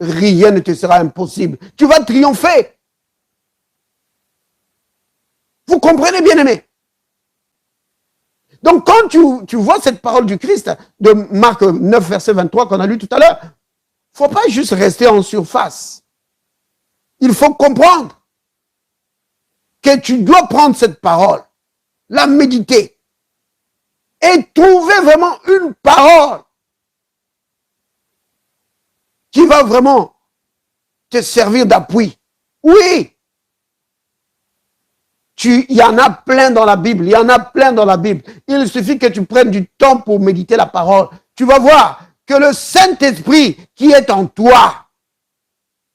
rien ne te sera impossible. Tu vas triompher. Vous comprenez, bien-aimés? Donc, quand tu vois cette parole du Christ de Marc 9, verset 23 qu'on a lu tout à l'heure, il ne faut pas juste rester en surface. Il faut comprendre que tu dois prendre cette parole, la méditer et trouver vraiment une parole qui va vraiment te servir d'appui. Oui, il y en a plein dans la Bible, il y en a plein dans la Bible. Il suffit que tu prennes du temps pour méditer la parole. Tu vas voir que le Saint-Esprit qui est en toi,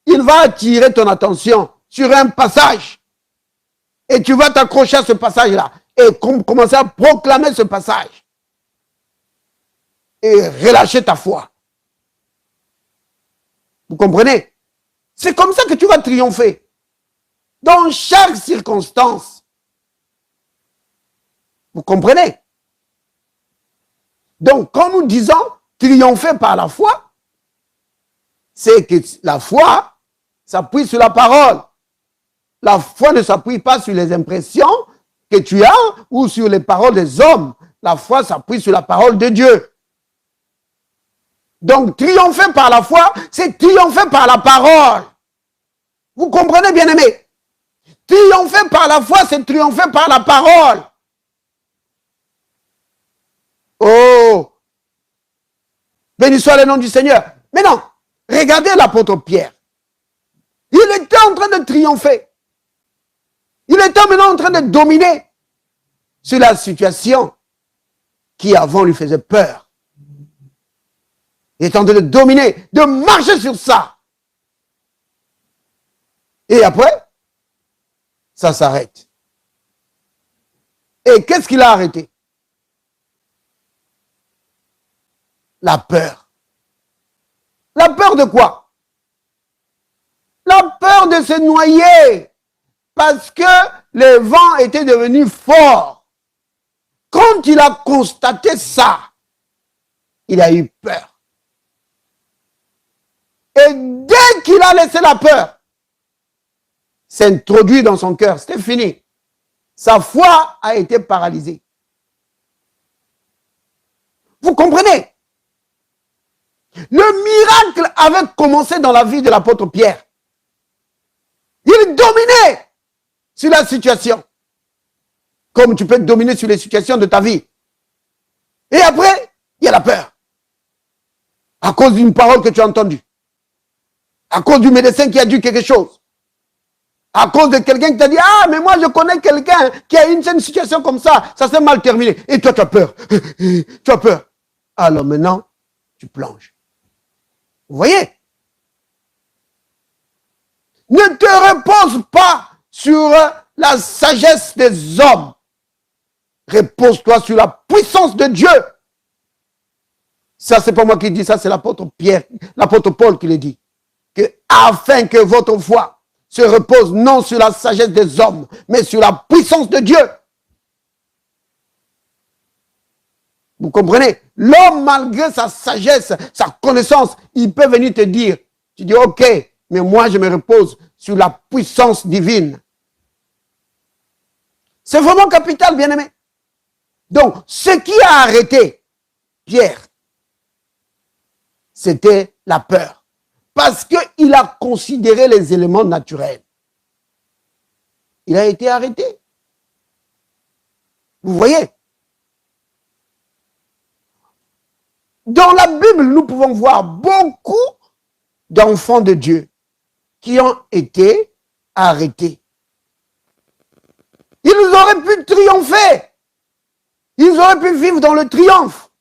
il va attirer ton attention sur un passage. Et tu vas t'accrocher à ce passage-là et commencer à proclamer ce passage. Et relâcher ta foi. Vous comprenez? C'est comme ça que tu vas triompher. Dans chaque circonstance. Vous comprenez? Donc, quand nous disons triompher par la foi, c'est que la foi s'appuie sur la parole. La foi ne s'appuie pas sur les impressions que tu as ou sur les paroles des hommes. La foi s'appuie sur la parole de Dieu. Donc, triompher par la foi, c'est triompher par la parole. Vous comprenez, bien-aimés? Triompher par la foi, c'est triompher par la parole. Oh! Béni soit le nom du Seigneur. Mais non, regardez l'apôtre Pierre. Il était en train de triompher. Il était maintenant en train de dominer sur la situation qui avant lui faisait peur. Il est en train de dominer, de marcher sur ça. Et après, ça s'arrête. Et qu'est-ce qu'il a arrêté? La peur. La peur de quoi? La peur de se noyer. Parce que le vent était devenu fort. Quand il a constaté ça, il a eu peur. Et dès qu'il a laissé la peur s'introduire dans son cœur, c'était fini. Sa foi a été paralysée. Vous comprenez? Le miracle avait commencé dans la vie de l'apôtre Pierre. Il dominait sur la situation. Comme tu peux dominer sur les situations de ta vie. Et après, il y a la peur. À cause d'une parole que tu as entendue. À cause du médecin qui a dit quelque chose. À cause de quelqu'un qui t'a dit, ah, mais moi je connais quelqu'un qui a une situation comme ça s'est mal terminé. Et toi tu as peur. Tu as peur. Alors maintenant, tu plonges. Vous voyez? Ne te repose pas sur la sagesse des hommes. Repose-toi sur la puissance de Dieu. Ça, c'est pas moi qui dis ça, c'est l'apôtre Pierre, l'apôtre Paul qui le dit. Que, afin que votre foi se repose non sur la sagesse des hommes, mais sur la puissance de Dieu. Vous comprenez? L'homme, malgré sa sagesse, sa connaissance, il peut venir te dire, tu dis, ok, mais moi je me repose sur la puissance divine. C'est vraiment capital, bien-aimé. Donc, ce qui a arrêté Pierre, c'était la peur. Parce qu'il a considéré les éléments naturels. Il a été arrêté. Vous voyez? Dans la Bible, nous pouvons voir beaucoup d'enfants de Dieu qui ont été arrêtés. Ils auraient pu triompher. Ils auraient pu vivre dans le triomphe.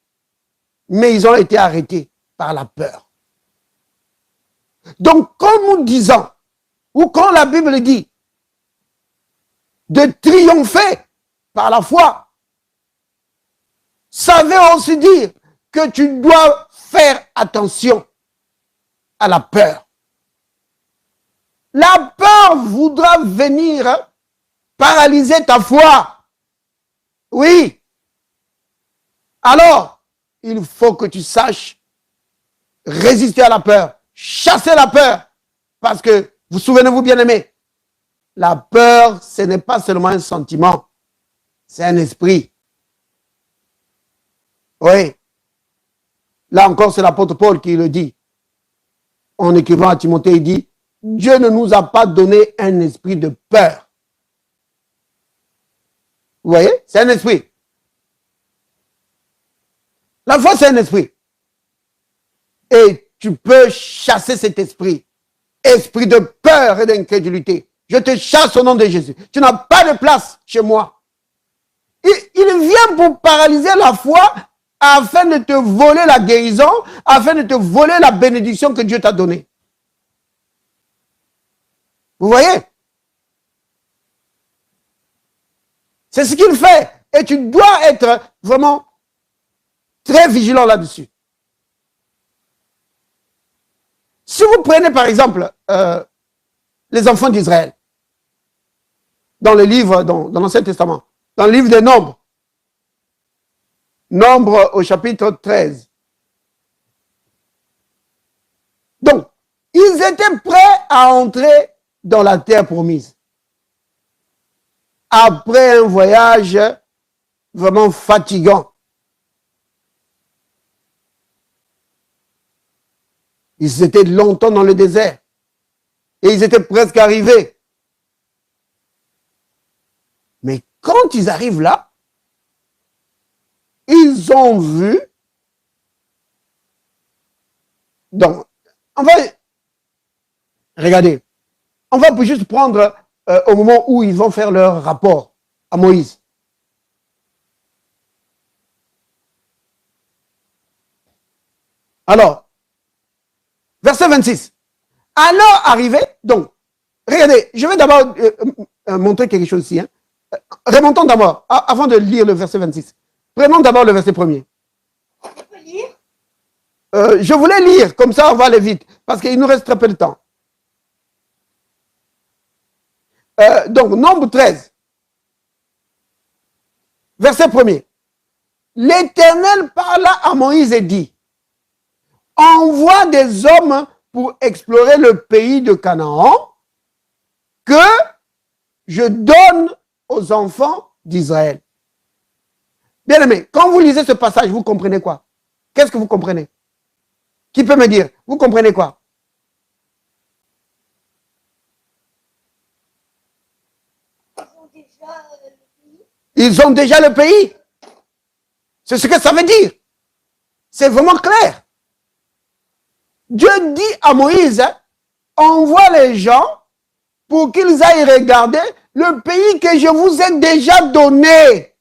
Mais ils ont été arrêtés par la peur. Donc, quand nous disons, ou quand la Bible dit de triompher par la foi, ça veut aussi dire que tu dois faire attention à la peur. La peur voudra venir paralyser ta foi. Oui. Alors, il faut que tu saches résister à la peur, chasser la peur. Parce que, vous souvenez-vous bien aimé, la peur, ce n'est pas seulement un sentiment, c'est un esprit. Oui. Là encore, c'est l'apôtre Paul qui le dit. En écrivant à Timothée, il dit, Dieu ne nous a pas donné un esprit de peur. Vous voyez? C'est un esprit. La foi, c'est un esprit. Et tu peux chasser cet esprit. Esprit de peur et d'incrédulité. Je te chasse au nom de Jésus. Tu n'as pas de place chez moi. Il vient pour paralyser la foi afin de te voler la guérison, afin de te voler la bénédiction que Dieu t'a donnée. Vous voyez? C'est ce qu'il fait. Et tu dois être vraiment très vigilant là-dessus. Si vous prenez par exemple les enfants d'Israël, dans le livre, dans l'Ancien Testament, dans le livre des Nombres, Nombres au chapitre 13. Donc, ils étaient prêts à entrer dans la terre promise. Après un voyage vraiment fatigant. Ils étaient longtemps dans le désert. Et ils étaient presque arrivés. Mais quand ils arrivent là, ils ont vu. Donc, on va. Regardez. On va juste prendre au moment où ils vont faire leur rapport à Moïse. Alors, verset 26. Alors arrivé, donc, regardez, je vais d'abord montrer quelque chose ici. Hein. Remontons d'abord, avant de lire le verset 26. Prenons d'abord le verset premier. Tu peux lire? Je voulais lire, comme ça on va aller vite, parce qu'il nous reste très peu de temps. Donc, Nombre 13, verset premier. L'Éternel parla à Moïse et dit, envoie des hommes pour explorer le pays de Canaan que je donne aux enfants d'Israël. Bien aimé, quand vous lisez ce passage, vous comprenez quoi? Qu'est-ce que vous comprenez? Qui peut me dire? Vous comprenez quoi? Ils ont déjà le pays. C'est ce que ça veut dire. C'est vraiment clair. Dieu dit à Moïse, envoie les gens pour qu'ils aillent regarder le pays que je vous ai déjà donné.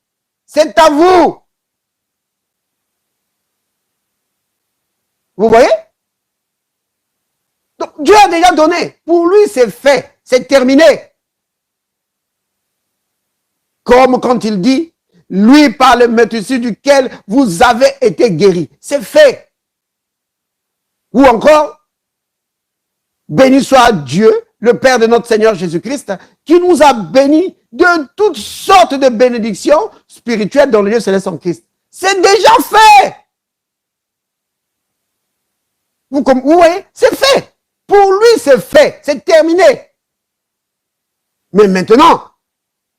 C'est à vous. Vous voyez? Donc, Dieu a déjà donné. Pour lui, c'est fait. C'est terminé. Comme quand il dit, lui par le maîtrise duquel vous avez été guéris. C'est fait. Ou encore, béni soit Dieu, le Père de notre Seigneur Jésus-Christ, qui nous a bénis de toutes sortes de bénédictions spirituelles dans le lieu céleste en Christ. C'est déjà fait. Vous voyez, c'est fait. Pour lui, c'est fait. C'est terminé. Mais maintenant,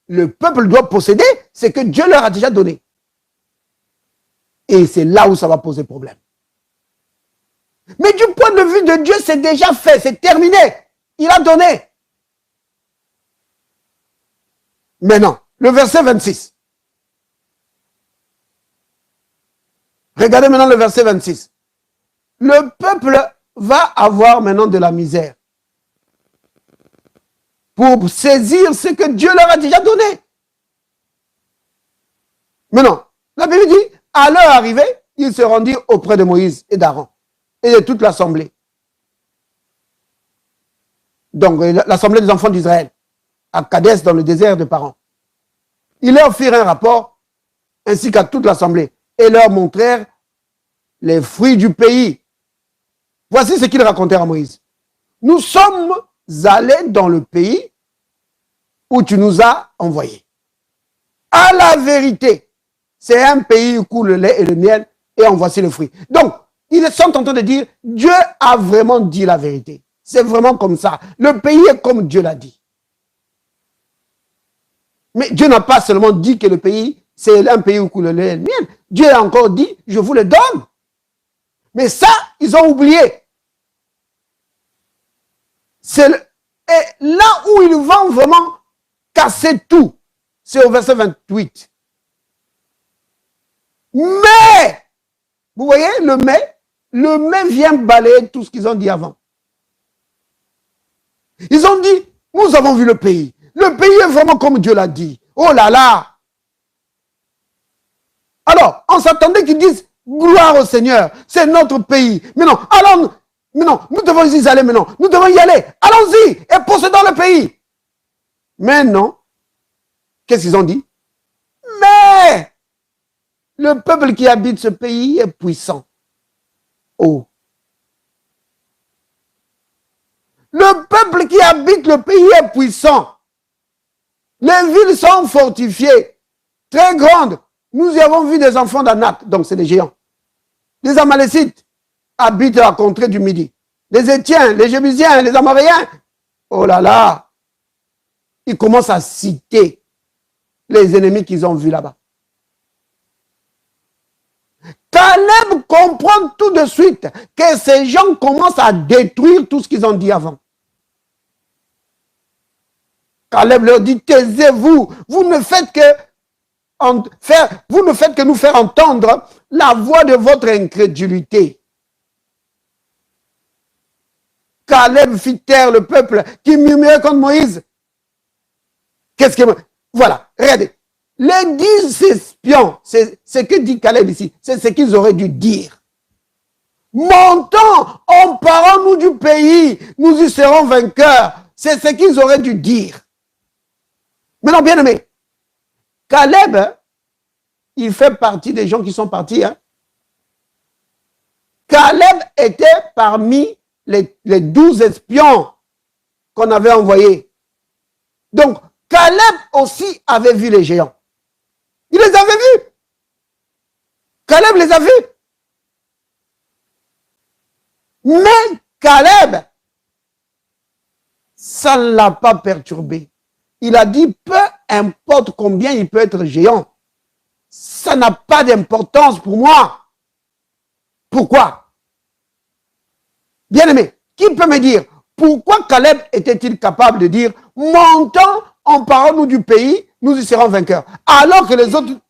le peuple doit posséder ce que Dieu leur a déjà donné. Et c'est là où ça va poser problème. Mais du point de vue de Dieu, c'est déjà fait. C'est terminé. Il a donné. Maintenant, le verset 26. Regardez maintenant le verset 26. Le peuple va avoir maintenant de la misère pour saisir ce que Dieu leur a déjà donné. Maintenant, la Bible dit, à leur arrivée, ils se rendirent auprès de Moïse et d'Aaron et de toute l'assemblée. Donc, l'assemblée des enfants d'Israël, à Kadès, dans le désert de Paran. Ils leur firent un rapport, ainsi qu'à toute l'assemblée, et leur montrèrent les fruits du pays. Voici ce qu'ils racontèrent à Moïse. Nous sommes allés dans le pays où tu nous as envoyés. À la vérité, c'est un pays où coule le lait et le miel, et en voici le fruit. Donc, ils sont en train de dire, Dieu a vraiment dit la vérité. C'est vraiment comme ça. Le pays est comme Dieu l'a dit. Mais Dieu n'a pas seulement dit que le pays, c'est un pays où coule le lait et le miel. Dieu a encore dit, je vous le donne. Mais ça, ils ont oublié. Et là où ils vont vraiment casser tout, c'est au verset 28. Mais, vous voyez, le mais vient balayer tout ce qu'ils ont dit avant. Ils ont dit, nous avons vu le pays. Le pays est vraiment comme Dieu l'a dit. Oh là là! Alors, on s'attendait qu'ils disent, gloire au Seigneur, c'est notre pays. Mais non, allons, mais non, nous devons y aller maintenant. Nous devons y aller. Allons-y et possédons le pays. Mais non. Qu'est-ce qu'ils ont dit? Mais le peuple qui habite ce pays est puissant. Oh. Le peuple qui habite le pays est puissant. Les villes sont fortifiées, très grandes. Nous y avons vu des enfants d'Anak, donc c'est des géants. Les Amalécites habitent à la contrée du Midi. Les Étiens, les Jébusiens, les Amoréens. Oh là là. Ils commencent à citer les ennemis qu'ils ont vus là-bas. Caleb comprend tout de suite que ces gens commencent à détruire tout ce qu'ils ont dit avant. Caleb leur dit, taisez-vous, vous ne faites que nous faire entendre la voix de votre incrédulité. Caleb fit taire le peuple qui murmurait contre Moïse. Qu'est-ce que... Voilà, regardez. Les 10 espions, c'est ce que dit Caleb ici, c'est ce qu'ils auraient dû dire. Montons, emparons-nous du pays, nous y serons vainqueurs. C'est ce qu'ils auraient dû dire. Maintenant, bien aimé, Caleb, il fait partie des gens qui sont partis. Hein. Caleb était parmi les 12 espions qu'on avait envoyés. Donc, Caleb aussi avait vu les géants. Il les avait vus. Caleb les a vus. Mais Caleb, ça ne l'a pas perturbé. Il a dit, peu importe combien il peut être géant, ça n'a pas d'importance pour moi. Pourquoi? Bien-aimé, qui peut me dire, pourquoi Caleb était-il capable de dire, montons, emparons-nous du pays, nous y serons vainqueurs. Alors que les autres...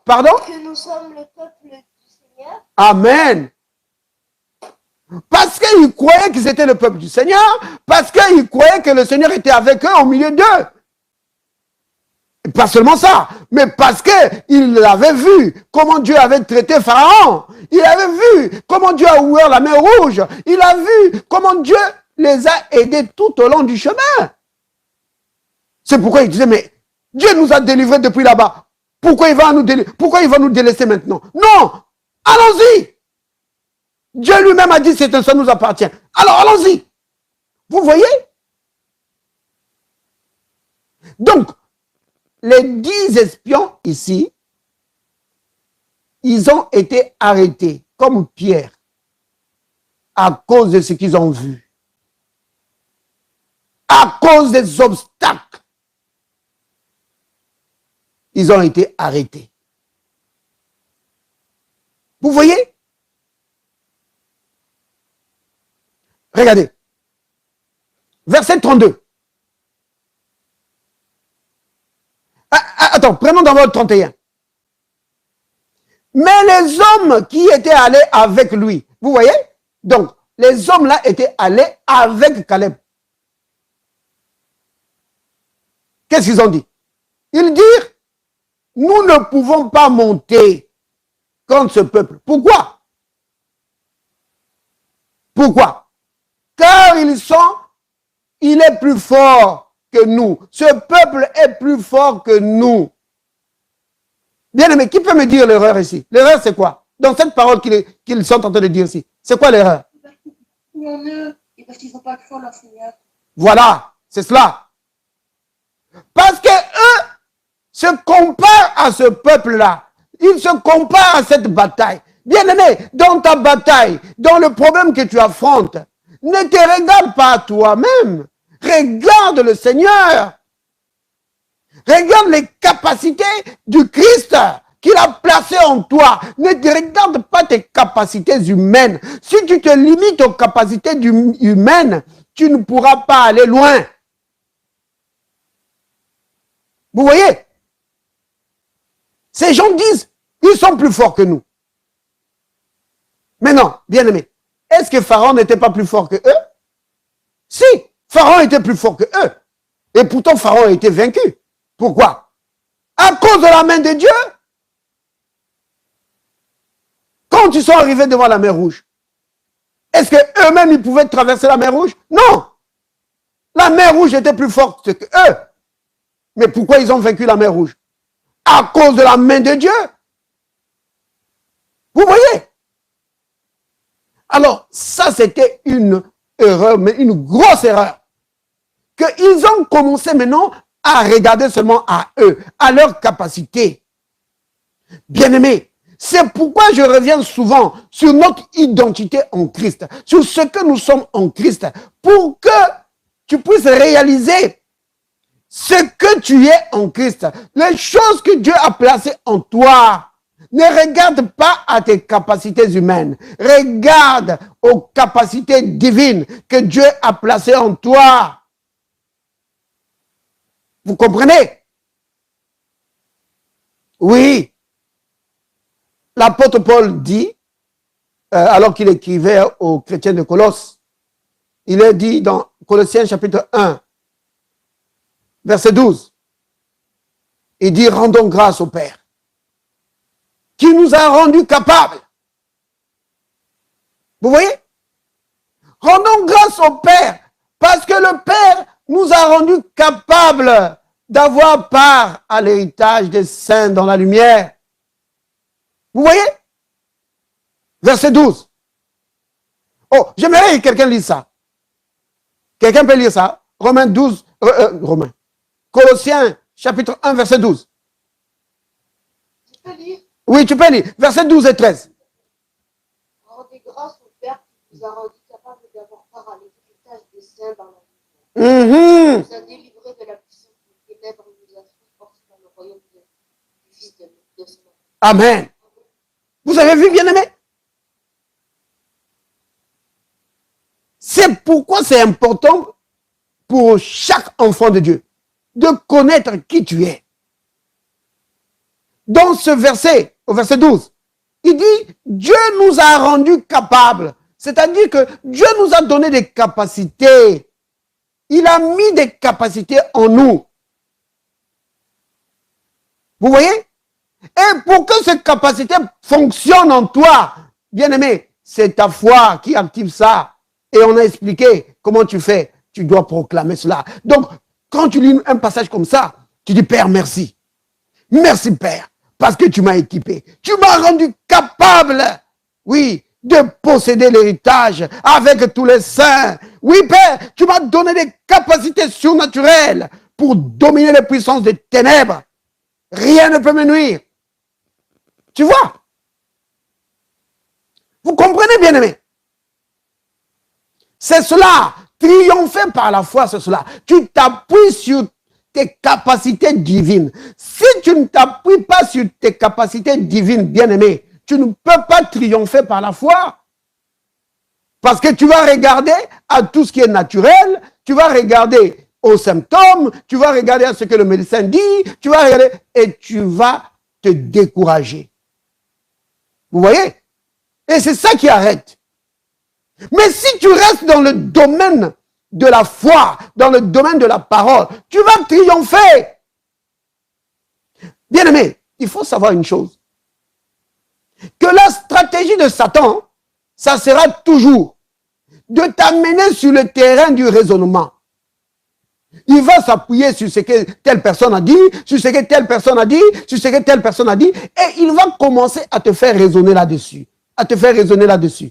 Pardon? Que nous sommes le peuple du Seigneur. Amen. Parce qu'ils croyaient que c'était le peuple du Seigneur, parce qu'ils croyaient que le Seigneur était avec eux au milieu d'eux. Et pas seulement ça, mais parce qu'ils avaient vu comment Dieu avait traité Pharaon. Il avait vu comment Dieu a ouvert la mer Rouge. Il a vu comment Dieu les a aidés tout au long du chemin. C'est pourquoi il disait, mais Dieu nous a délivrés depuis là-bas. Pourquoi il va nous délaisser maintenant? Non, allons-y. Dieu lui-même a dit, ça nous appartient. Alors, allons-y. Vous voyez? Donc, les 10 espions ici, ils ont été arrêtés comme Pierre à cause de ce qu'ils ont vu. À cause des obstacles. Ils ont été arrêtés. Vous voyez? Regardez. Verset 32. Attends, prenons d'abord le 31. Mais les hommes qui étaient allés avec lui, vous voyez? Donc, les hommes là étaient allés avec Caleb. Qu'est-ce qu'ils ont dit? Ils dirent, nous ne pouvons pas monter contre ce peuple. Pourquoi? Pourquoi? Car il est plus fort que nous. Ce peuple est plus fort que nous. Bien aimé, qui peut me dire l'erreur ici? L'erreur, c'est quoi? Dans cette parole qu'ils sont en train de dire ici, c'est quoi l'erreur? Et parce qu'ils n'ont pas cru en leur Seigneur. Voilà, c'est cela. Parce que eux se comparent à ce peuple-là. Ils se comparent à cette bataille. Bien aimé, dans ta bataille, dans le problème que tu affrontes, ne te regarde pas à toi-même. Regarde le Seigneur. Regarde les capacités du Christ qu'il a placées en toi. Ne te regarde pas tes capacités humaines. Si tu te limites aux capacités humaines, tu ne pourras pas aller loin. Vous voyez? Ces gens disent, ils sont plus forts que nous. Mais non, bien aimé, est-ce que Pharaon n'était pas plus fort que eux? Si, Pharaon était plus fort que eux. Et pourtant, Pharaon a été vaincu. Pourquoi? À cause de la main de Dieu. Quand ils sont arrivés devant la mer Rouge, est-ce qu'eux-mêmes, ils pouvaient traverser la mer Rouge? Non. La mer Rouge était plus forte que eux. Mais pourquoi ils ont vaincu la mer Rouge? À cause de la main de Dieu. Vous voyez? Alors, ça, c'était une erreur, mais une grosse erreur. Qu'ils ont commencé maintenant à regarder seulement à eux, à leur capacité. Bien-aimés, c'est pourquoi je reviens souvent sur notre identité en Christ, sur ce que nous sommes en Christ, pour que tu puisses réaliser ce que tu es en Christ, les choses que Dieu a placées en toi. Ne regarde pas à tes capacités humaines, regarde aux capacités divines que Dieu a placées en toi. Vous comprenez? Oui. L'apôtre Paul dit, alors qu'il écrivait aux chrétiens de Colosse, il est dit dans Colossiens chapitre 1, verset 12, il dit, rendons grâce au Père, qui nous a rendus capables. Vous voyez? Rendons grâce au Père, parce que le Père nous a rendus capables d'avoir part à l'héritage des saints dans la lumière. Vous voyez? Verset 12. Oh, j'aimerais que quelqu'un lise ça. Quelqu'un peut lire ça? Romains 12, Colossiens chapitre 1, verset 12. Tu peux lire? Oui, tu peux lire. Verset 12 et 13. Rendez grâce au Père qui vous a rendu capable d'avoir part à l'héritage des saints dans la lumière. Il nous a délivrés de la puissance des ténèbres et nous a transportés dans le royaume du Fils de son amour. Amen. Vous avez vu, bien-aimé? C'est pourquoi c'est important pour chaque enfant de Dieu de connaître qui tu es. Dans ce verset, au verset 12, il dit, Dieu nous a rendus capables. C'est-à-dire que Dieu nous a donné des capacités. Il a mis des capacités en nous. Vous voyez? Et pour que ces capacités fonctionnent en toi, bien-aimé, c'est ta foi qui active ça. Et on a expliqué comment tu fais. Tu dois proclamer cela. Donc, quand tu lis un passage comme ça, tu dis, Père, merci. Merci, Père, parce que tu m'as équipé. Tu m'as rendu capable, oui, de posséder l'héritage avec tous les saints. Oui, Père, tu m'as donné des capacités surnaturelles pour dominer les puissances des ténèbres. Rien ne peut me nuire. Tu vois? Vous comprenez, bien-aimé? C'est cela. Triompher par la foi, c'est cela. Tu t'appuies sur tes capacités divines. Si tu ne t'appuies pas sur tes capacités divines, bien-aimé, tu ne peux pas triompher par la foi. Parce que tu vas regarder à tout ce qui est naturel, tu vas regarder aux symptômes, tu vas regarder à ce que le médecin dit, tu vas regarder et tu vas te décourager. Vous voyez? Et c'est ça qui arrête. Mais si tu restes dans le domaine de la foi, dans le domaine de la parole, tu vas triompher. Bien-aimé, il faut savoir une chose. Que la stratégie de Satan, ça sera toujours de t'amener sur le terrain du raisonnement. Il va s'appuyer sur ce que telle personne a dit, sur ce que telle personne a dit, sur ce que telle personne a dit, et il va commencer à te faire raisonner là-dessus. À te faire raisonner là-dessus.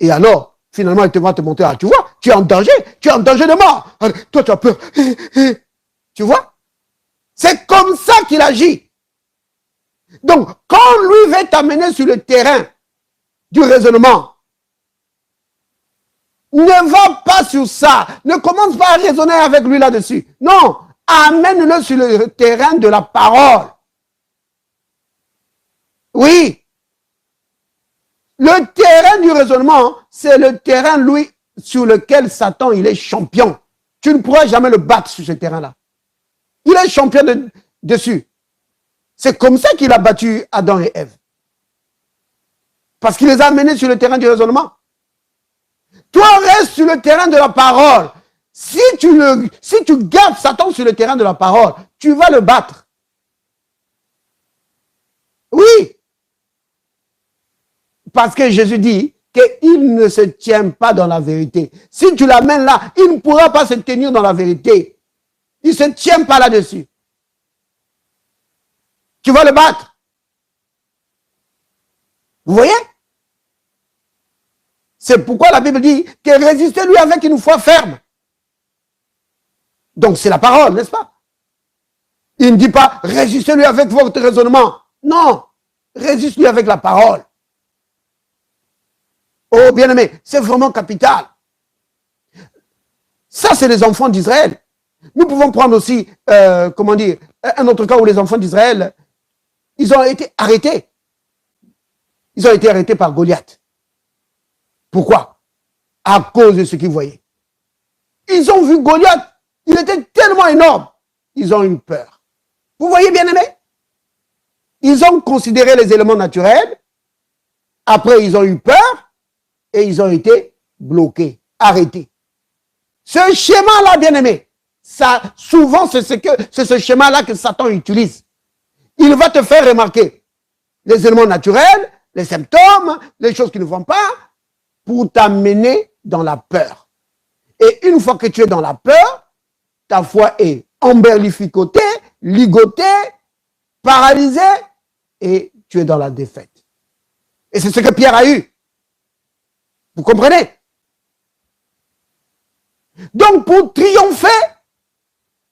Et alors, finalement, il te va te montrer, ah, tu vois, tu es en danger de mort. Alors, toi, tu as peur. Tu vois? C'est comme ça qu'il agit. Donc, quand lui veut t'amener sur le terrain du raisonnement, ne va pas sur ça. Ne commence pas à raisonner avec lui là-dessus. Non, amène-le sur le terrain de la parole. Oui. Le terrain du raisonnement, c'est le terrain, lui, sur lequel Satan, il est champion. Tu ne pourras jamais le battre sur ce terrain-là. Il est champion dessus. C'est comme ça qu'il a battu Adam et Ève. Parce qu'il les a amenés sur le terrain du raisonnement. Toi, reste sur le terrain de la parole. Si tu gardes Satan sur le terrain de la parole, tu vas le battre. Oui. Parce que Jésus dit qu'il ne se tient pas dans la vérité. Si tu l'amènes là, il ne pourra pas se tenir dans la vérité. Il ne se tient pas là-dessus. Tu vas le battre. Vous voyez? C'est pourquoi la Bible dit que résistez-lui avec une foi ferme. Donc c'est la parole, n'est-ce pas? Il ne dit pas résistez-lui avec votre raisonnement. Non, résiste-lui avec la parole. Oh, bien-aimé, c'est vraiment capital. Ça, c'est les enfants d'Israël. Nous pouvons prendre aussi, comment dire, un autre cas où les enfants d'Israël, ils ont été arrêtés. Ils ont été arrêtés par Goliath. Pourquoi? À cause de ce qu'ils voyaient. Ils ont vu Goliath, il était tellement énorme. Ils ont eu peur. Vous voyez, bien-aimé? Ils ont considéré les éléments naturels. Après, ils ont eu peur. Et ils ont été bloqués, arrêtés. Ce schéma-là, bien-aimé, ça, souvent, c'est ce schéma-là que Satan utilise. Il va te faire remarquer les éléments naturels, les symptômes, les choses qui ne vont pas, pour t'amener dans la peur. Et une fois que tu es dans la peur, ta foi est emberlificotée, ligotée, paralysée, et tu es dans la défaite. Et c'est ce que Pierre a eu. Vous comprenez? Donc, pour triompher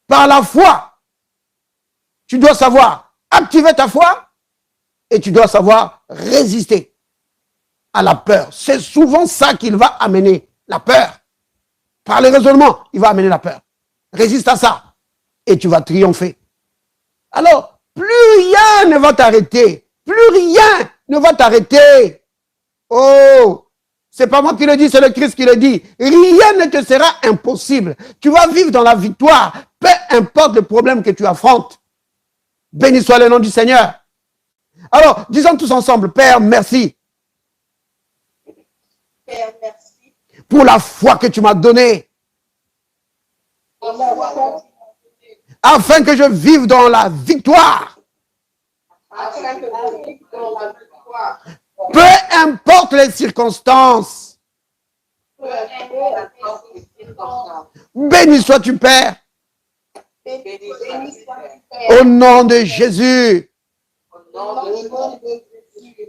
par la foi, tu dois savoir activer ta foi et tu dois savoir résister à la peur. C'est souvent ça qu'il va amener, la peur. Par le raisonnement, il va amener la peur. Résiste à ça et tu vas triompher. Alors, plus rien ne va t'arrêter. Plus rien ne va t'arrêter. Oh! C'est pas moi qui le dis, c'est le Christ qui le dit. Rien ne te sera impossible. Tu vas vivre dans la victoire, peu importe le problème que tu affrontes. Béni soit le nom du Seigneur. Alors, disons tous ensemble, Père, merci. Père, pour la foi que tu m'as donnée, afin que je vive dans la victoire. Peu importe les circonstances. Béni sois-tu, Père. Au nom de Jésus.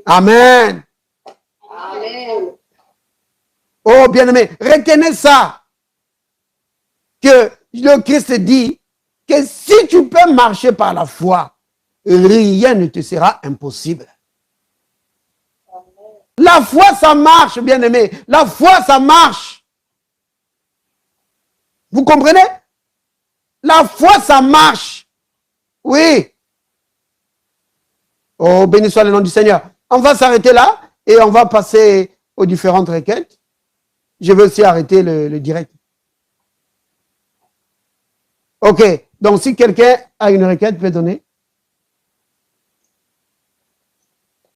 Amen. Oh, bien-aimé, retenez ça. Que le Christ dit que si tu peux marcher par la foi, rien ne te sera impossible. La foi, ça marche, bien-aimé. La foi, ça marche. Vous comprenez? La foi, ça marche. Oui. Oh, béni soit le nom du Seigneur. On va s'arrêter là et on va passer aux différentes requêtes. Je vais aussi arrêter le direct. Ok. Donc, si quelqu'un a une requête, peut donner.